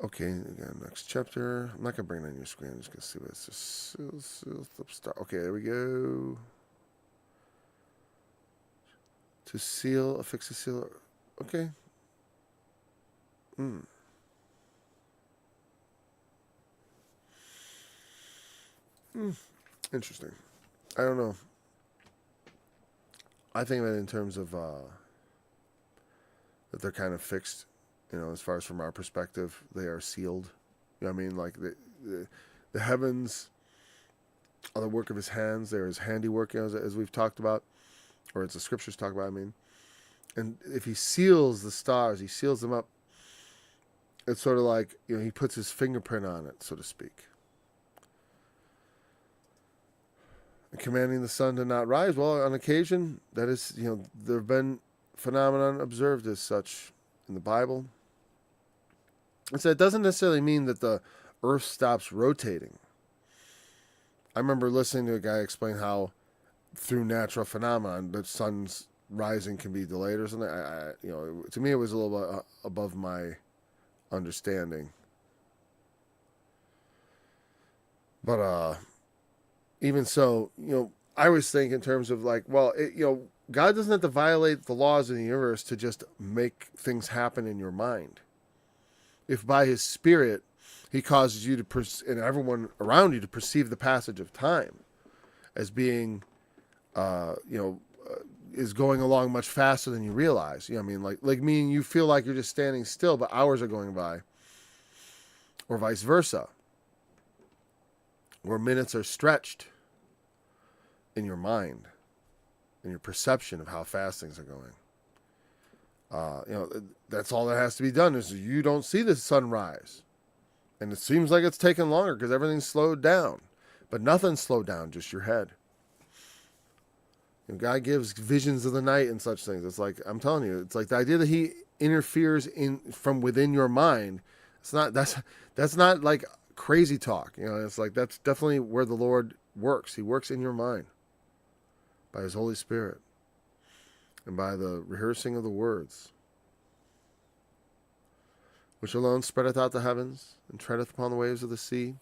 Okay, again, next chapter. I'm not going to bring it on your screen. I'm just going to see what it says. Sealeth up star. Okay, there we go. To seal, affix a seal. Okay. Interesting. I don't know. I think of it in terms of that they're kind of fixed, you know, as far as from our perspective, they are sealed. You know what I mean? Like the heavens are the work of his hands. They're his handiwork, you know, as we've talked about, or as the scriptures talk about, I mean. And if he seals the stars, he seals them up. It's sort of like, you know, he puts his fingerprint on it, so to speak. And commanding the sun to not rise. Well, on occasion, that is, you know, there have been phenomenon observed as such in the Bible. And so it doesn't necessarily mean that the earth stops rotating. I remember listening to a guy explain how through natural phenomenon, the sun's rising can be delayed or something. You know, to me, it was a little bit above my understanding. But even so, you know, I always think in terms of like, well, you know, God doesn't have to violate the laws of the universe to just make things happen in your mind. If by his Spirit he causes you to, and everyone around you to perceive the passage of time as being, is going along much faster than you realize. You know what I mean? Like meaning you feel like you're just standing still, but hours are going by. Or vice versa. Where minutes are stretched in your mind, in your perception of how fast things are going. You know, that's all that has to be done is you don't see the sunrise. And it seems like it's taken longer because everything's slowed down. But nothing's slowed down, just your head. And God gives visions of the night and such things. It's like, I'm telling you, it's like the idea that he interferes from within your mind. That's not like crazy talk. You know, it's like that's definitely where the Lord works. He works in your mind by his Holy Spirit and by the rehearsing of the words, which alone spreadeth out the heavens and treadeth upon the waves of the sea.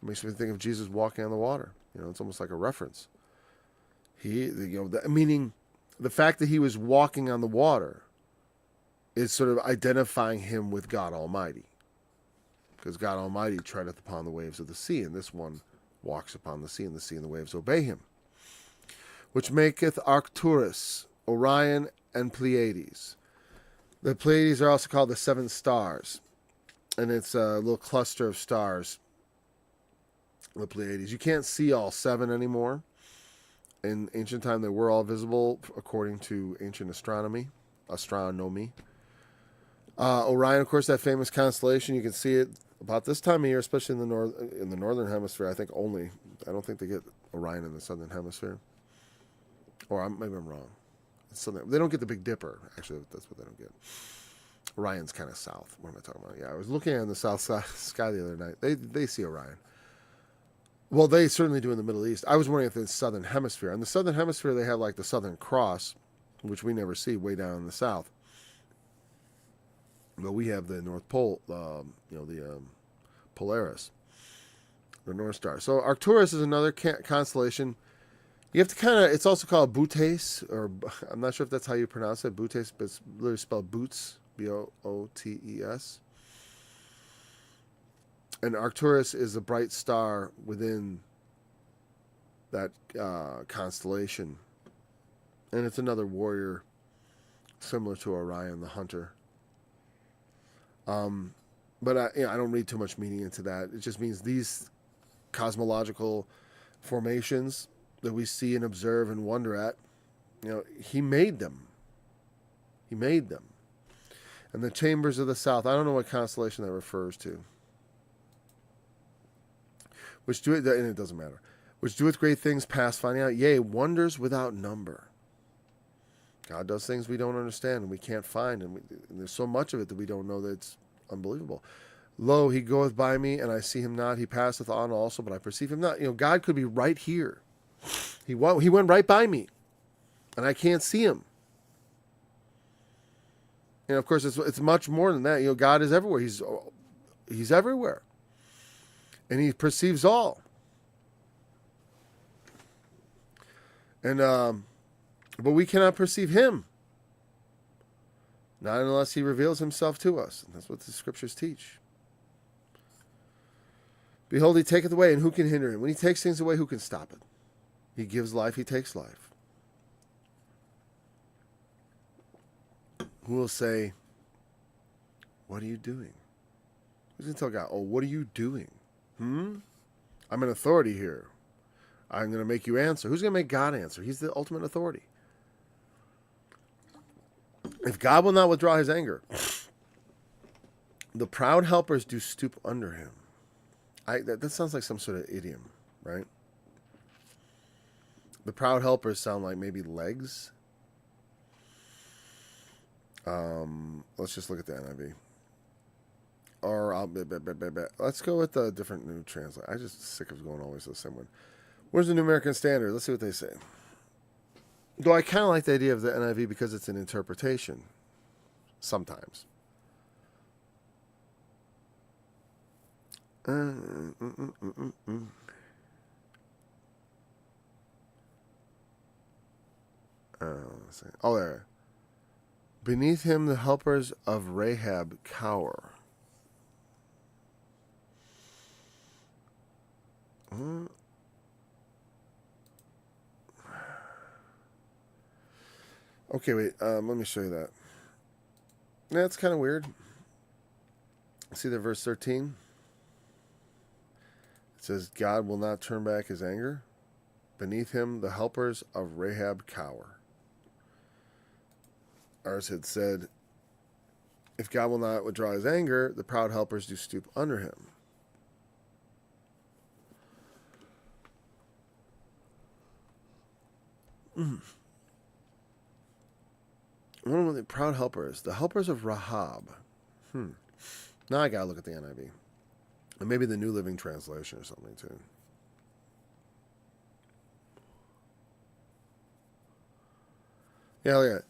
It makes me think of Jesus walking on the water. You know, it's almost like a reference. Meaning the fact that he was walking on the water is sort of identifying him with God Almighty. Because God Almighty treadeth upon the waves of the sea, and this one walks upon the sea and the waves obey him. Which maketh Arcturus, Orion, and Pleiades. The Pleiades are also called the seven stars. And it's a little cluster of stars, the Pleiades. You can't see all seven anymore. In ancient time, they were all visible according to ancient astronomy. Orion, of course, that famous constellation. You can see it about this time of year, especially in the northern hemisphere. I think only. I don't think they get Orion in the southern hemisphere. Or maybe I'm wrong. They don't get the Big Dipper. Actually, that's what they don't get. Orion's kind of south. What am I talking about? Yeah, I was looking at the south sky the other night. They see Orion. Well, they certainly do in the Middle East. I was wondering if it's the Southern Hemisphere. In the Southern Hemisphere, they have like the Southern Cross, which we never see way down in the south. But we have the North Pole, the Polaris, the North Star. So Arcturus is another constellation. You have to kind of, it's also called Bootes, or I'm not sure if that's how you pronounce it, Bootes, but it's literally spelled Bootes, Bootes. And Arcturus is a bright star within that constellation. And it's another warrior similar to Orion, the hunter. But I don't read too much meaning into that. It just means these cosmological formations that we see and observe and wonder at, he made them. And the chambers of the south, I don't know what constellation that refers to. which do it, and it doesn't matter, which doeth great things past finding out, yea, wonders without number. God does things we don't understand and we can't find, and there's so much of it that we don't know that it's unbelievable. Lo, he goeth by me, and I see him not. He passeth on also, but I perceive him not. God could be right here. He went right by me, and I can't see him. And of course, it's much more than that. God is everywhere. He's everywhere, and he perceives all. And but we cannot perceive him, not unless he reveals himself to us. And that's what the scriptures teach. Behold, he taketh away, and who can hinder him? When he takes things away, who can stop it? He gives life, he takes life. Who will say, what are you doing? Who's going to tell God, oh, what are you doing? I'm an authority here. I'm going to make you answer. Who's going to make God answer? He's the ultimate authority. If God will not withdraw his anger, the proud helpers do stoop under him. That sounds like some sort of idiom, right? The proud helpers sound like maybe legs. Let's just look at the NIV. Or let's go with the different new translate. I'm just sick of going always to the same one. Where's the New American Standard? Let's see what they say. Though I kind of like the idea of the NIV because it's an interpretation. Sometimes. Oh, there. Beneath him the helpers of Rahab cower. Okay, wait. Let me show you that. That's kind of weird. See the verse 13? It says, God will not turn back his anger. Beneath him the helpers of Rahab cower. Ours had said, if God will not withdraw his anger, the proud helpers do stoop under him. One of the proud helpers, the helpers of Rahab. Now I gotta look at the NIV. And maybe the New Living Translation or something too. Yeah, look at it.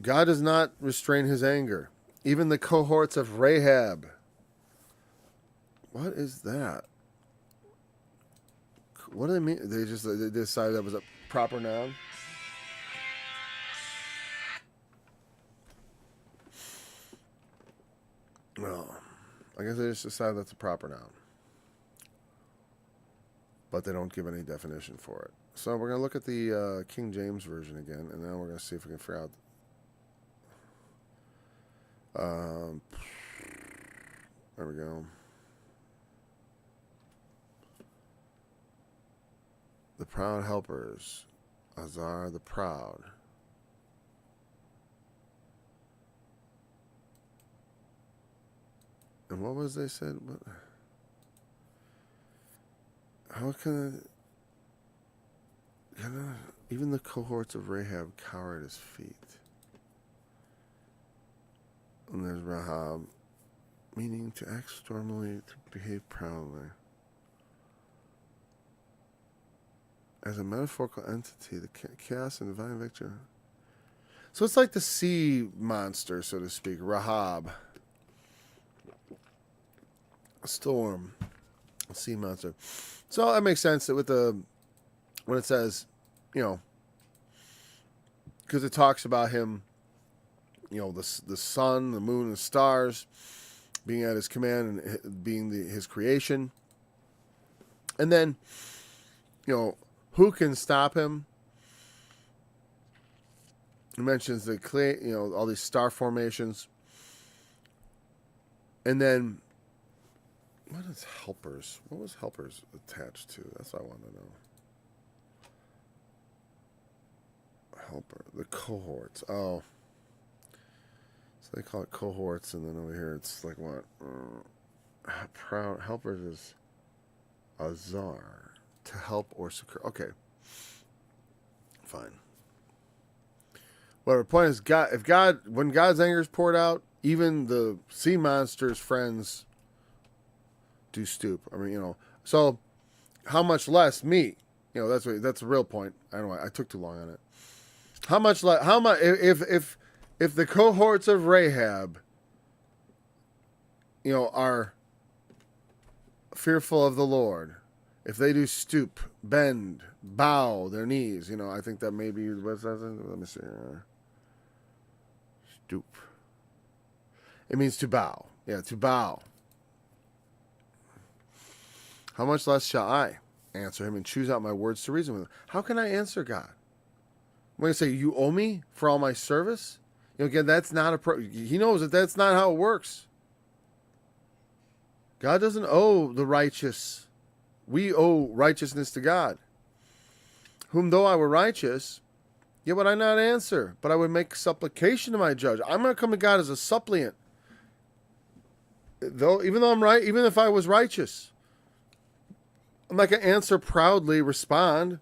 God does not restrain his anger. Even the cohorts of Rahab. What is that? What do they mean? They decided that was a proper noun? Well, I guess they just decided that's a proper noun. But they don't give any definition for it. So we're going to look at the King James Version again, and now we're going to see if we can figure out. There we go. The proud helpers. Azar the proud. And what was they said? What? How can even the cohorts of Rahab cower at his feet? And there's Rahab, meaning to act stormily, to behave proudly. As a metaphorical entity, the chaos and divine victory. So it's like the sea monster, so to speak, Rahab. A storm, a sea monster. So that makes sense that when it says, because it talks about him, the sun, the moon, and the stars being at his command and being his creation. And then, who can stop him? It mentions the clay, all these star formations. And then, what is helpers? What was helpers attached to? That's what I want to know. Helper, the cohorts. Oh. So they call it cohorts, and then over here it's like what? Proud helpers is Azar. To help or succor. Okay. Fine. Whatever. Point is, when God's anger is poured out, even the sea monster's friends do stoop. I mean, so how much less me? That's the real point. I don't know. I took too long on it. How much if the cohorts of Rahab, are fearful of the Lord, if they do stoop, bend, bow their knees, I think that maybe what's that? Let me see. Stoop. It means to bow. Yeah, to bow. How much less shall I answer him and choose out my words to reason with him? How can I answer God? I'm going to say, you owe me for all my service? Again, that's not he knows that that's not how it works. God doesn't owe the righteous. We owe righteousness to God. Whom though I were righteous, yet would I not answer, but I would make supplication to my judge. I'm going to come to God as a suppliant. Even though I'm right, even if I was righteous, I'm not going to answer proudly, respond,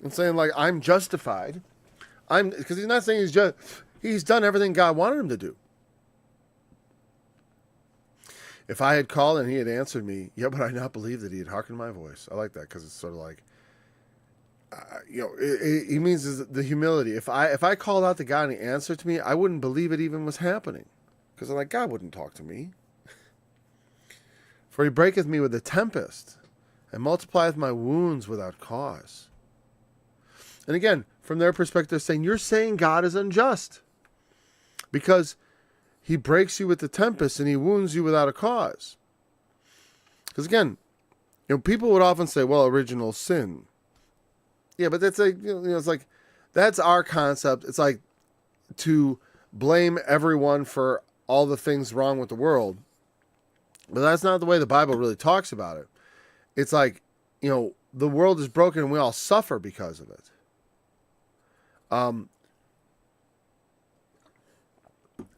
and saying like I'm justified. Because he's not saying he's done everything God wanted him to do. If I had called and he had answered me, yet would I not believe that he had hearkened my voice. I like that because it's sort of like, he means the humility. If I called out to God and he answered to me, I wouldn't believe it even was happening. Because I'm like, God wouldn't talk to me. For he breaketh me with a tempest and multiplieth my wounds without cause. And again, from their perspective, saying, you're saying God is unjust. Because he breaks you with the tempest and he wounds you without a cause. Because again, people would often say, well, original sin. Yeah, but that's like, it's like, that's our concept. It's like to blame everyone for all the things wrong with the world. But that's not the way the Bible really talks about it. It's like, the world is broken and we all suffer because of it.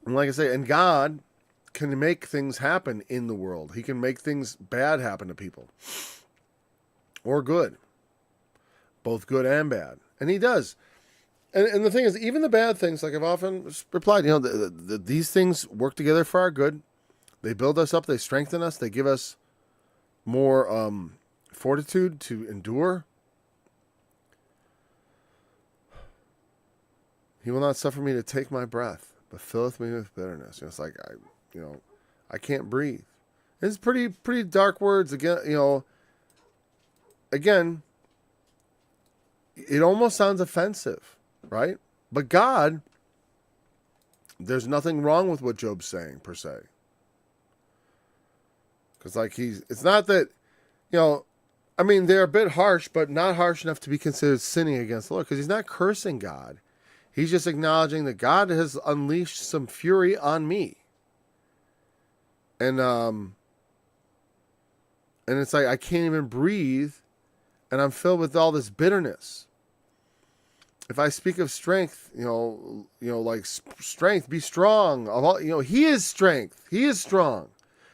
And like I say, and God can make things happen in the world. He can make things bad happen to people. Or good. Both good and bad. And he does. And the thing is, even the bad things, like I've often replied, these things work together for our good. They build us up. They strengthen us. They give us more fortitude to endure. He will not suffer me to take my breath, but filleth me with bitterness. It's like I can't breathe. It's pretty dark words. Again, it almost sounds offensive, right? But God, there's nothing wrong with what Job's saying per se. Because it's not that, they're a bit harsh, but not harsh enough to be considered sinning against the Lord. Because he's not cursing God. He's just acknowledging that God has unleashed some fury on me. And it's like I can't even breathe, and I'm filled with all this bitterness. If I speak of strength, like strength, be strong. He is strength. He is strong.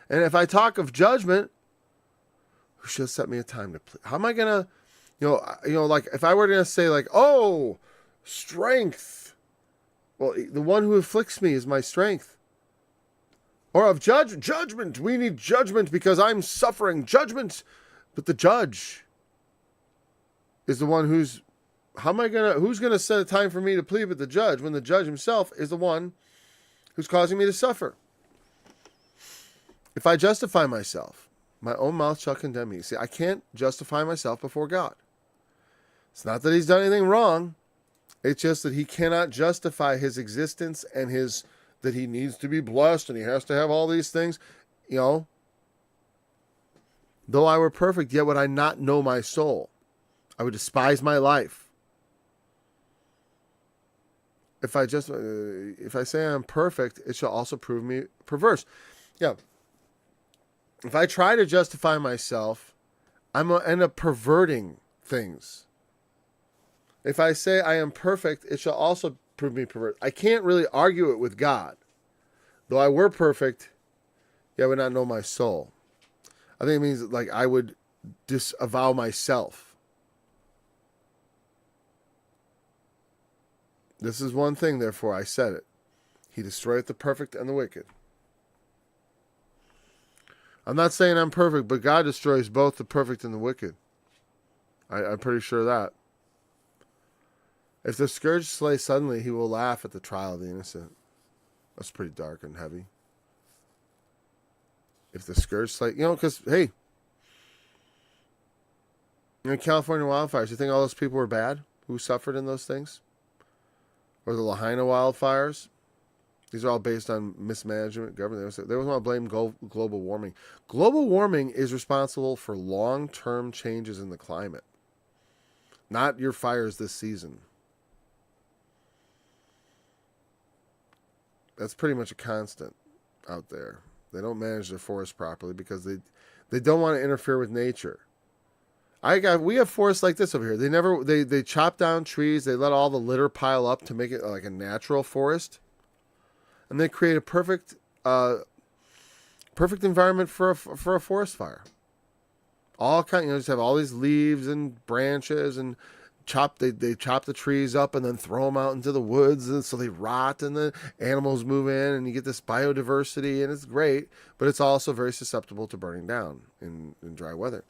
And if I talk of judgment, who shall set me a time to plead? How am I gonna, like if I were gonna say like, oh, strength. Well, the one who afflicts me is my strength. Or of judgment. We need judgment because I'm suffering judgment. But the judge is the one who's going to set a time for me to plead with the judge when the judge himself is the one who's causing me to suffer? If I justify myself, my own mouth shall condemn me. See, I can't justify myself before God. It's not that he's done anything wrong. It's just that he cannot justify his existence and that he needs to be blessed and he has to have all these things. Though I were perfect, yet would I not know my soul. I would despise my life. If I say I'm perfect, it shall also prove me perverse. Yeah. If I try to justify myself, I'm going to end up perverting things. If I say I am perfect, it shall also prove me perverse. I can't really argue it with God. Though I were perfect, yet I would not know my soul. I think it means like I would disavow myself. This is one thing, therefore I said it. He destroyeth the perfect and the wicked. I'm not saying I'm perfect, but God destroys both the perfect and the wicked. I'm pretty sure of that. If the scourge slay suddenly, he will laugh at the trial of the innocent. That's pretty dark and heavy. If the scourge slay, because, hey, California wildfires, you think all those people were bad who suffered in those things? Or the Lahaina wildfires? These are all based on mismanagement, government. They always want to blame global warming. Global warming is responsible for long-term changes in the climate, not your fires this season. That's pretty much a constant out there. They don't manage their forests properly because they don't want to interfere with nature. We have forests like this over here. They chop down trees. They let all the litter pile up to make it like a natural forest, and they create a perfect environment for a forest fire. All just have all these leaves and branches and they chop the trees up and then throw them out into the woods, and so they rot and the animals move in and you get this biodiversity, and it's great, but it's also very susceptible to burning down in dry weather.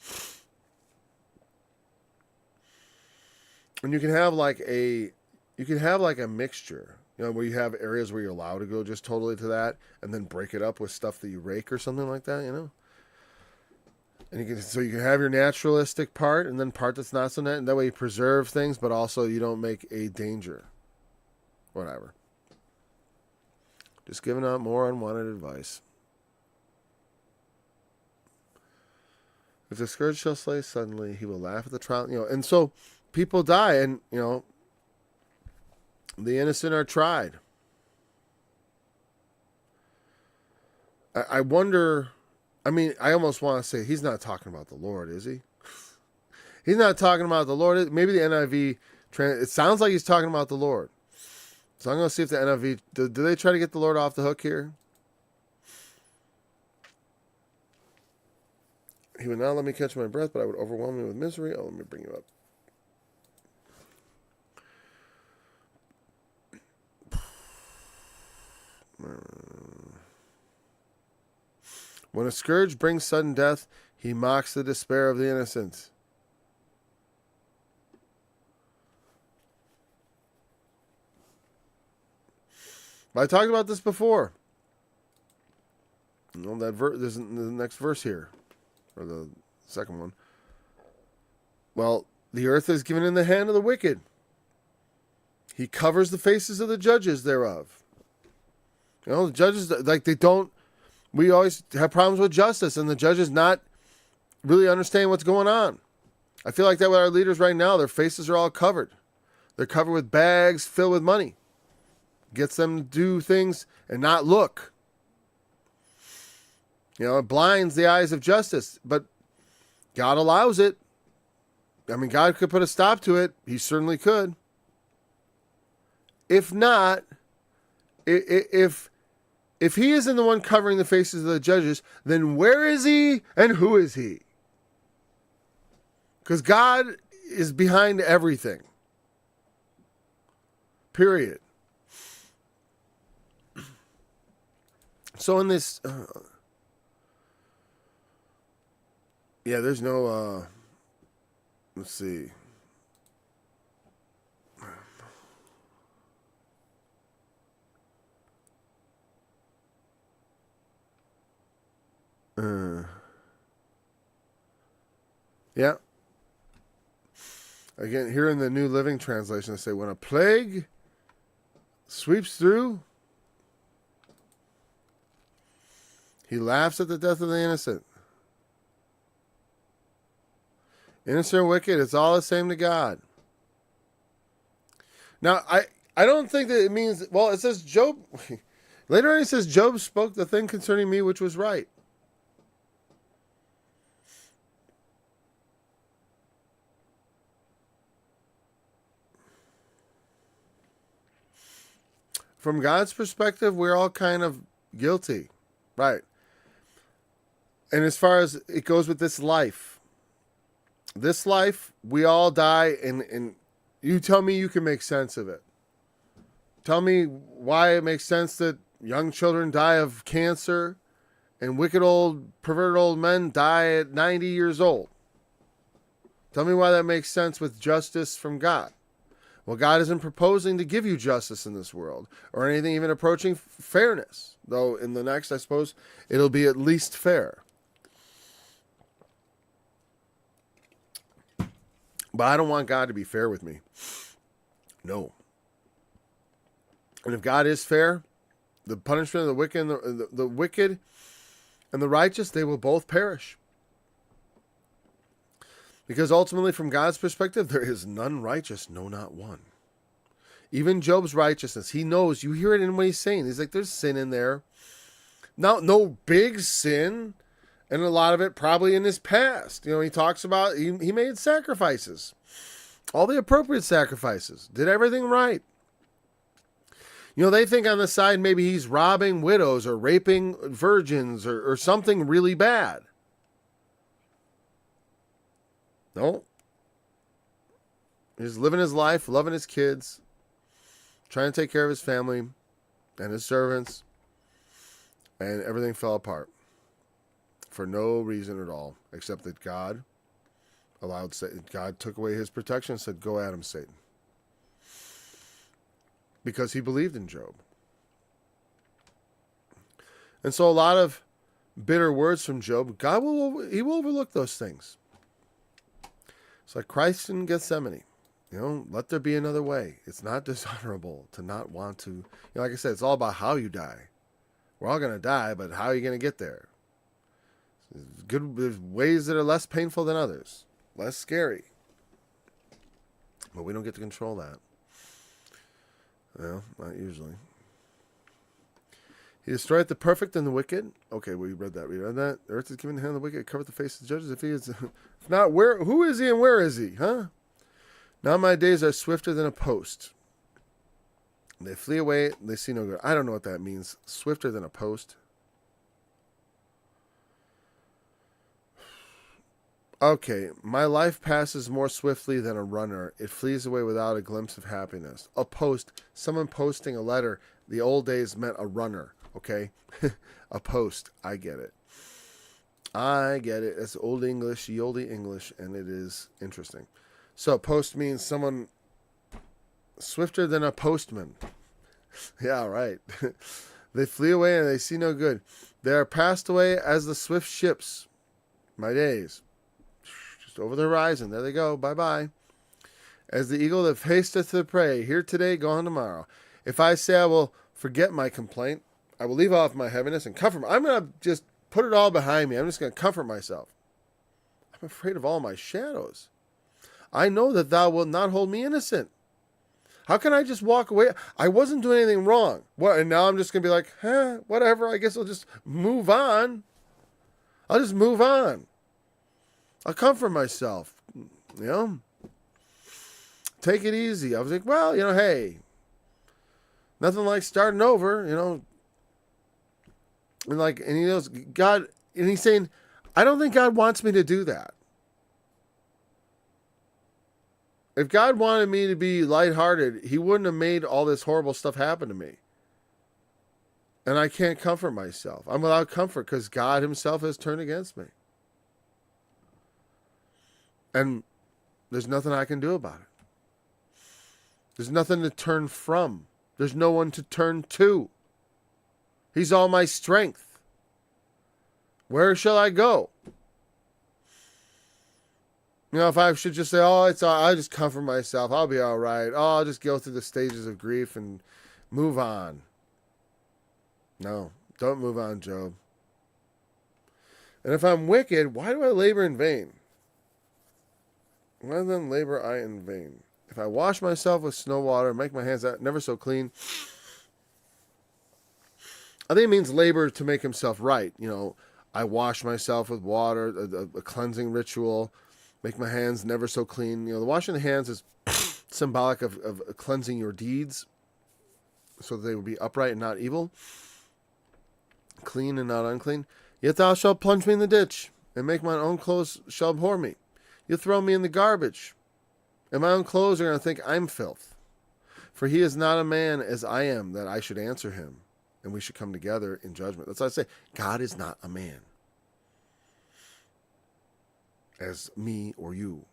And you can have like a mixture, where you have areas where you're allowed to go just totally to that and then break it up with stuff that you rake or something like that, And you can have your naturalistic part and then part that's not so net, and that way you preserve things, but also you don't make a danger. Whatever. Just giving out more unwanted advice. If the scourge shall slay suddenly, he will laugh at the trial. And so people die, and the innocent are tried. I wonder. I almost want to say he's not talking about the Lord, is he? He's not talking about the Lord. Maybe the NIV, it sounds like he's talking about the Lord. So I'm going to see if the NIV, do they try to get the Lord off the hook here? He would not let me catch my breath, but I would overwhelm me with misery. Oh, let me bring you up. When a scourge brings sudden death, he mocks the despair of the innocent. I talked about this before. There's the next verse here, or the second one. Well, the earth is given in the hand of the wicked. He covers the faces of the judges thereof. The judges, we always have problems with justice, and the judges not really understand what's going on. I feel like that with our leaders right now. Their faces are all covered. They're covered with bags filled with money. Gets them to do things and not look. It blinds the eyes of justice, but God allows it. God could put a stop to it. He certainly could. If not, if he isn't the one covering the faces of the judges, then where is he and who is he? Because God is behind everything. Period. So in this, there's no, let's see. Yeah. Again, here in the New Living Translation, they say, when a plague sweeps through, he laughs at the death of the innocent. Innocent or wicked, it's all the same to God. Now, I don't think that it means, it says Job, later on it says, Job spoke the thing concerning me which was right. From God's perspective, we're all kind of guilty. Right. And as far as it goes with this life, This life, we all die, and you tell me you can make sense of it. Tell me why it makes sense that young children die of cancer and wicked old, perverted old men die at 90 years old. Tell me why that makes sense with justice from God. Well, God isn't proposing to give you justice in this world or anything even approaching fairness. Though in the next, I suppose, it'll be at least fair. But I don't want God to be fair with me. No. And if God is fair, the punishment of the wicked and the wicked and the righteous, they will both perish. Because ultimately, from God's perspective, there is none righteous, no, not one. Even Job's righteousness, he knows, you hear it in what he's saying. He's like, there's sin in there. Now, no big sin, and a lot of it probably in his past. You know, he talks about, he made sacrifices. All the appropriate sacrifices. Did everything right. You know, they think on the side maybe he's robbing widows or raping virgins or something really bad. No. He's living his life, loving his kids, trying to take care of his family and his servants, and everything fell apart for no reason at all, except that God allowed Satan. God took away his protection and said, go at him, Satan. Because he believed in Job. And so a lot of bitter words from Job, God he will overlook those things. It's like Christ in Gethsemane. You know, let there be another way. It's not dishonorable to not want to. You know, like I said, it's all about how you die. We're all going to die, but how are you going to get there? There's ways that are less painful than others, less scary. But we don't get to control that. Well, not usually. He destroyed the perfect and the wicked. Okay, we read that. We read that. The earth is given to him, the wicked, covered the face of the judges. If he is, if not, where? Who is he and where is he? Huh? Now my days are swifter than a post. They flee away. They see no good. I don't know what that means. Swifter than a post. Okay, my life passes more swiftly than a runner. It flees away without a glimpse of happiness. A post, someone posting a letter. The old days meant a runner, okay? A post, I get it. I get it. It's old English, ye olde English, and it is interesting. So post means someone swifter than a postman. Yeah, right. They flee away and they see no good. They are passed away as the swift ships. My days. Over the horizon. There they go. Bye-bye. As the eagle that hasteth to the prey, here today, gone tomorrow. If I say I will forget my complaint, I will leave off my heaviness and comfort. I'm going to just put it all behind me. I'm just going to comfort myself. I'm afraid of all my shadows. I know that thou wilt not hold me innocent. How can I just walk away? I wasn't doing anything wrong. What? And now I'm just going to be like, whatever. I guess I'll just move on. I'll just move on. I'll comfort myself, you know, take it easy. I was like, well, you know, hey, nothing like starting over, you know, and he knows God, and he's saying, I don't think God wants me to do that. If God wanted me to be lighthearted, he wouldn't have made all this horrible stuff happen to me. And I can't comfort myself. I'm without comfort because God himself has turned against me. And there's nothing I can do about it. There's nothing to turn from. There's no one to turn to. He's all my strength. Where shall I go? You know, if I should just say, I'll just comfort myself. I'll be all right. Oh, I'll just go through the stages of grief and move on. No, don't move on, Job. And if I'm wicked, why do I labor in vain? Why then labor I in vain? If I wash myself with snow water, make my hands never so clean. I think it means labor to make himself right. You know, I wash myself with water, a cleansing ritual, make my hands never so clean. You know, the washing the hands is symbolic of cleansing your deeds so that they would be upright and not evil, clean and not unclean. Yet thou shalt plunge me in the ditch, and make mine own clothes shall abhor me. You'll throw me in the garbage. And my own clothes are going to think I'm filth. For he is not a man as I am, that I should answer him, and we should come together in judgment. That's why I say, God is not a man as me or you.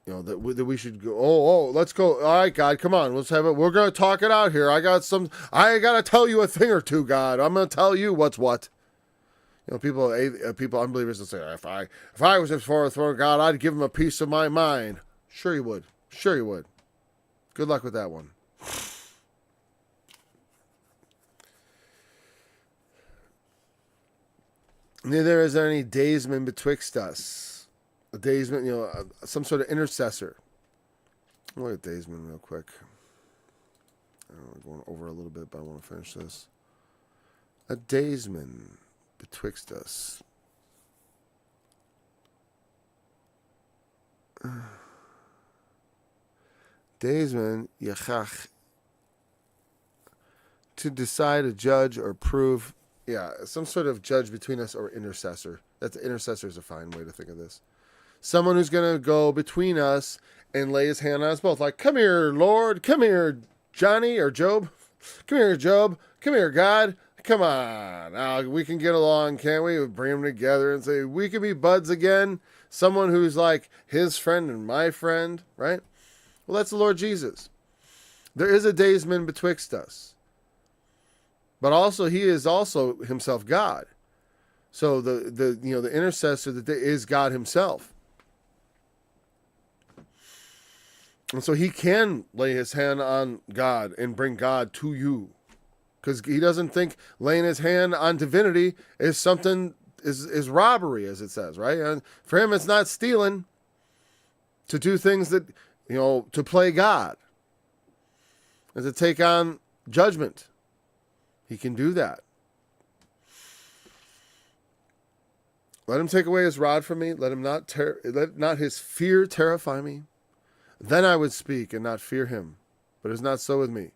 You know, that we should go, let's go. All right, God, come on. Let's have it. We're going to talk it out here. I got to tell you a thing or two, God. I'm going to tell you what's what. You know, people, unbelievers will say, if I was before the throne of God, I'd give him a piece of my mind. Sure you would. Sure you would. Good luck with that one. Neither is there any daysman betwixt us. A daysman, some sort of intercessor. I'll look at daysman real quick. I'm going over a little bit, but I want to finish this. A daysman betwixt us. Daysman, yachach. To decide, a judge, or prove. Yeah, some sort of judge between us or intercessor. Intercessor is a fine way to think of this. Someone who's going to go between us and lay his hand on us both. Like, come here, Lord. Come here, Johnny or Job. Come here, Job. Come here, God. Come on. Now, we can get along, can't we? Bring them together and say, we can be buds again. Someone who's like his friend and my friend, right? Well, that's the Lord Jesus. There is a daysman betwixt us. But also, he is also himself God. So the intercessor is God himself. And so he can lay his hand on God and bring God to you. Because he doesn't think laying his hand on divinity is something, is robbery, as it says, right? And for him, it's not stealing to do things that, to play God. And to take on judgment. He can do that. Let him take away his rod from me. Let not his fear terrify me. Then I would speak and not fear him. But it's not so with me.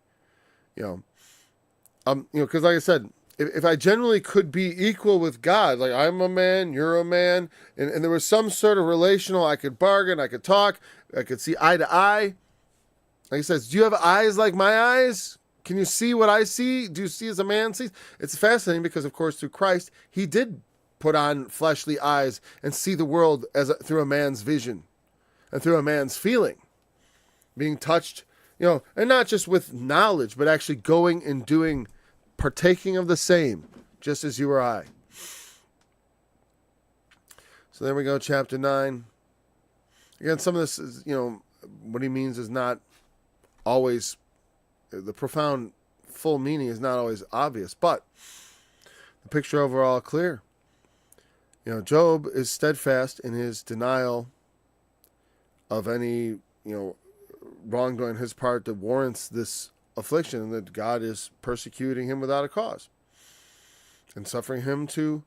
Because like I said, if I generally could be equal with God, like I'm a man, you're a man, and there was some sort of relational, I could bargain, I could talk, I could see eye to eye. Like he says, do you have eyes like my eyes? Can you see what I see? Do you see as a man sees? It's fascinating because, of course, through Christ, he did put on fleshly eyes and see the world through a man's vision and through a man's feeling, being touched, and not just with knowledge, but actually going and doing, partaking of the same, just as you or I. So there we go, chapter 9. Again, some of this is, what he means is not always, the profound full meaning is not always obvious, but the picture overall clear. Job is steadfast in his denial of any, wrongdoing on his part that warrants this affliction, and that God is persecuting him without a cause and suffering him to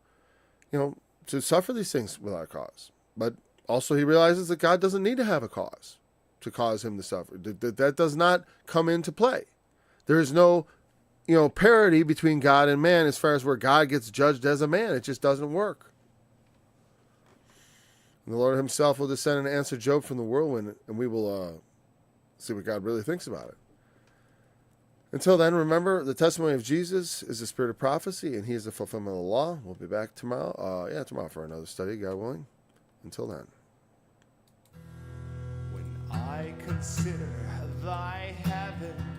suffer these things without a cause. But also he realizes that God doesn't need to have a cause to cause him to suffer. That does not come into play. There is no, parity between God and man as far as where God gets judged as a man. It just doesn't work. And the Lord himself will descend and answer Job from the whirlwind, and we will see what God really thinks about it. Until then, remember, the testimony of Jesus is the spirit of prophecy, and he is the fulfillment of the law. We'll be back tomorrow. Tomorrow for another study, God willing. Until then. When I consider thy heavens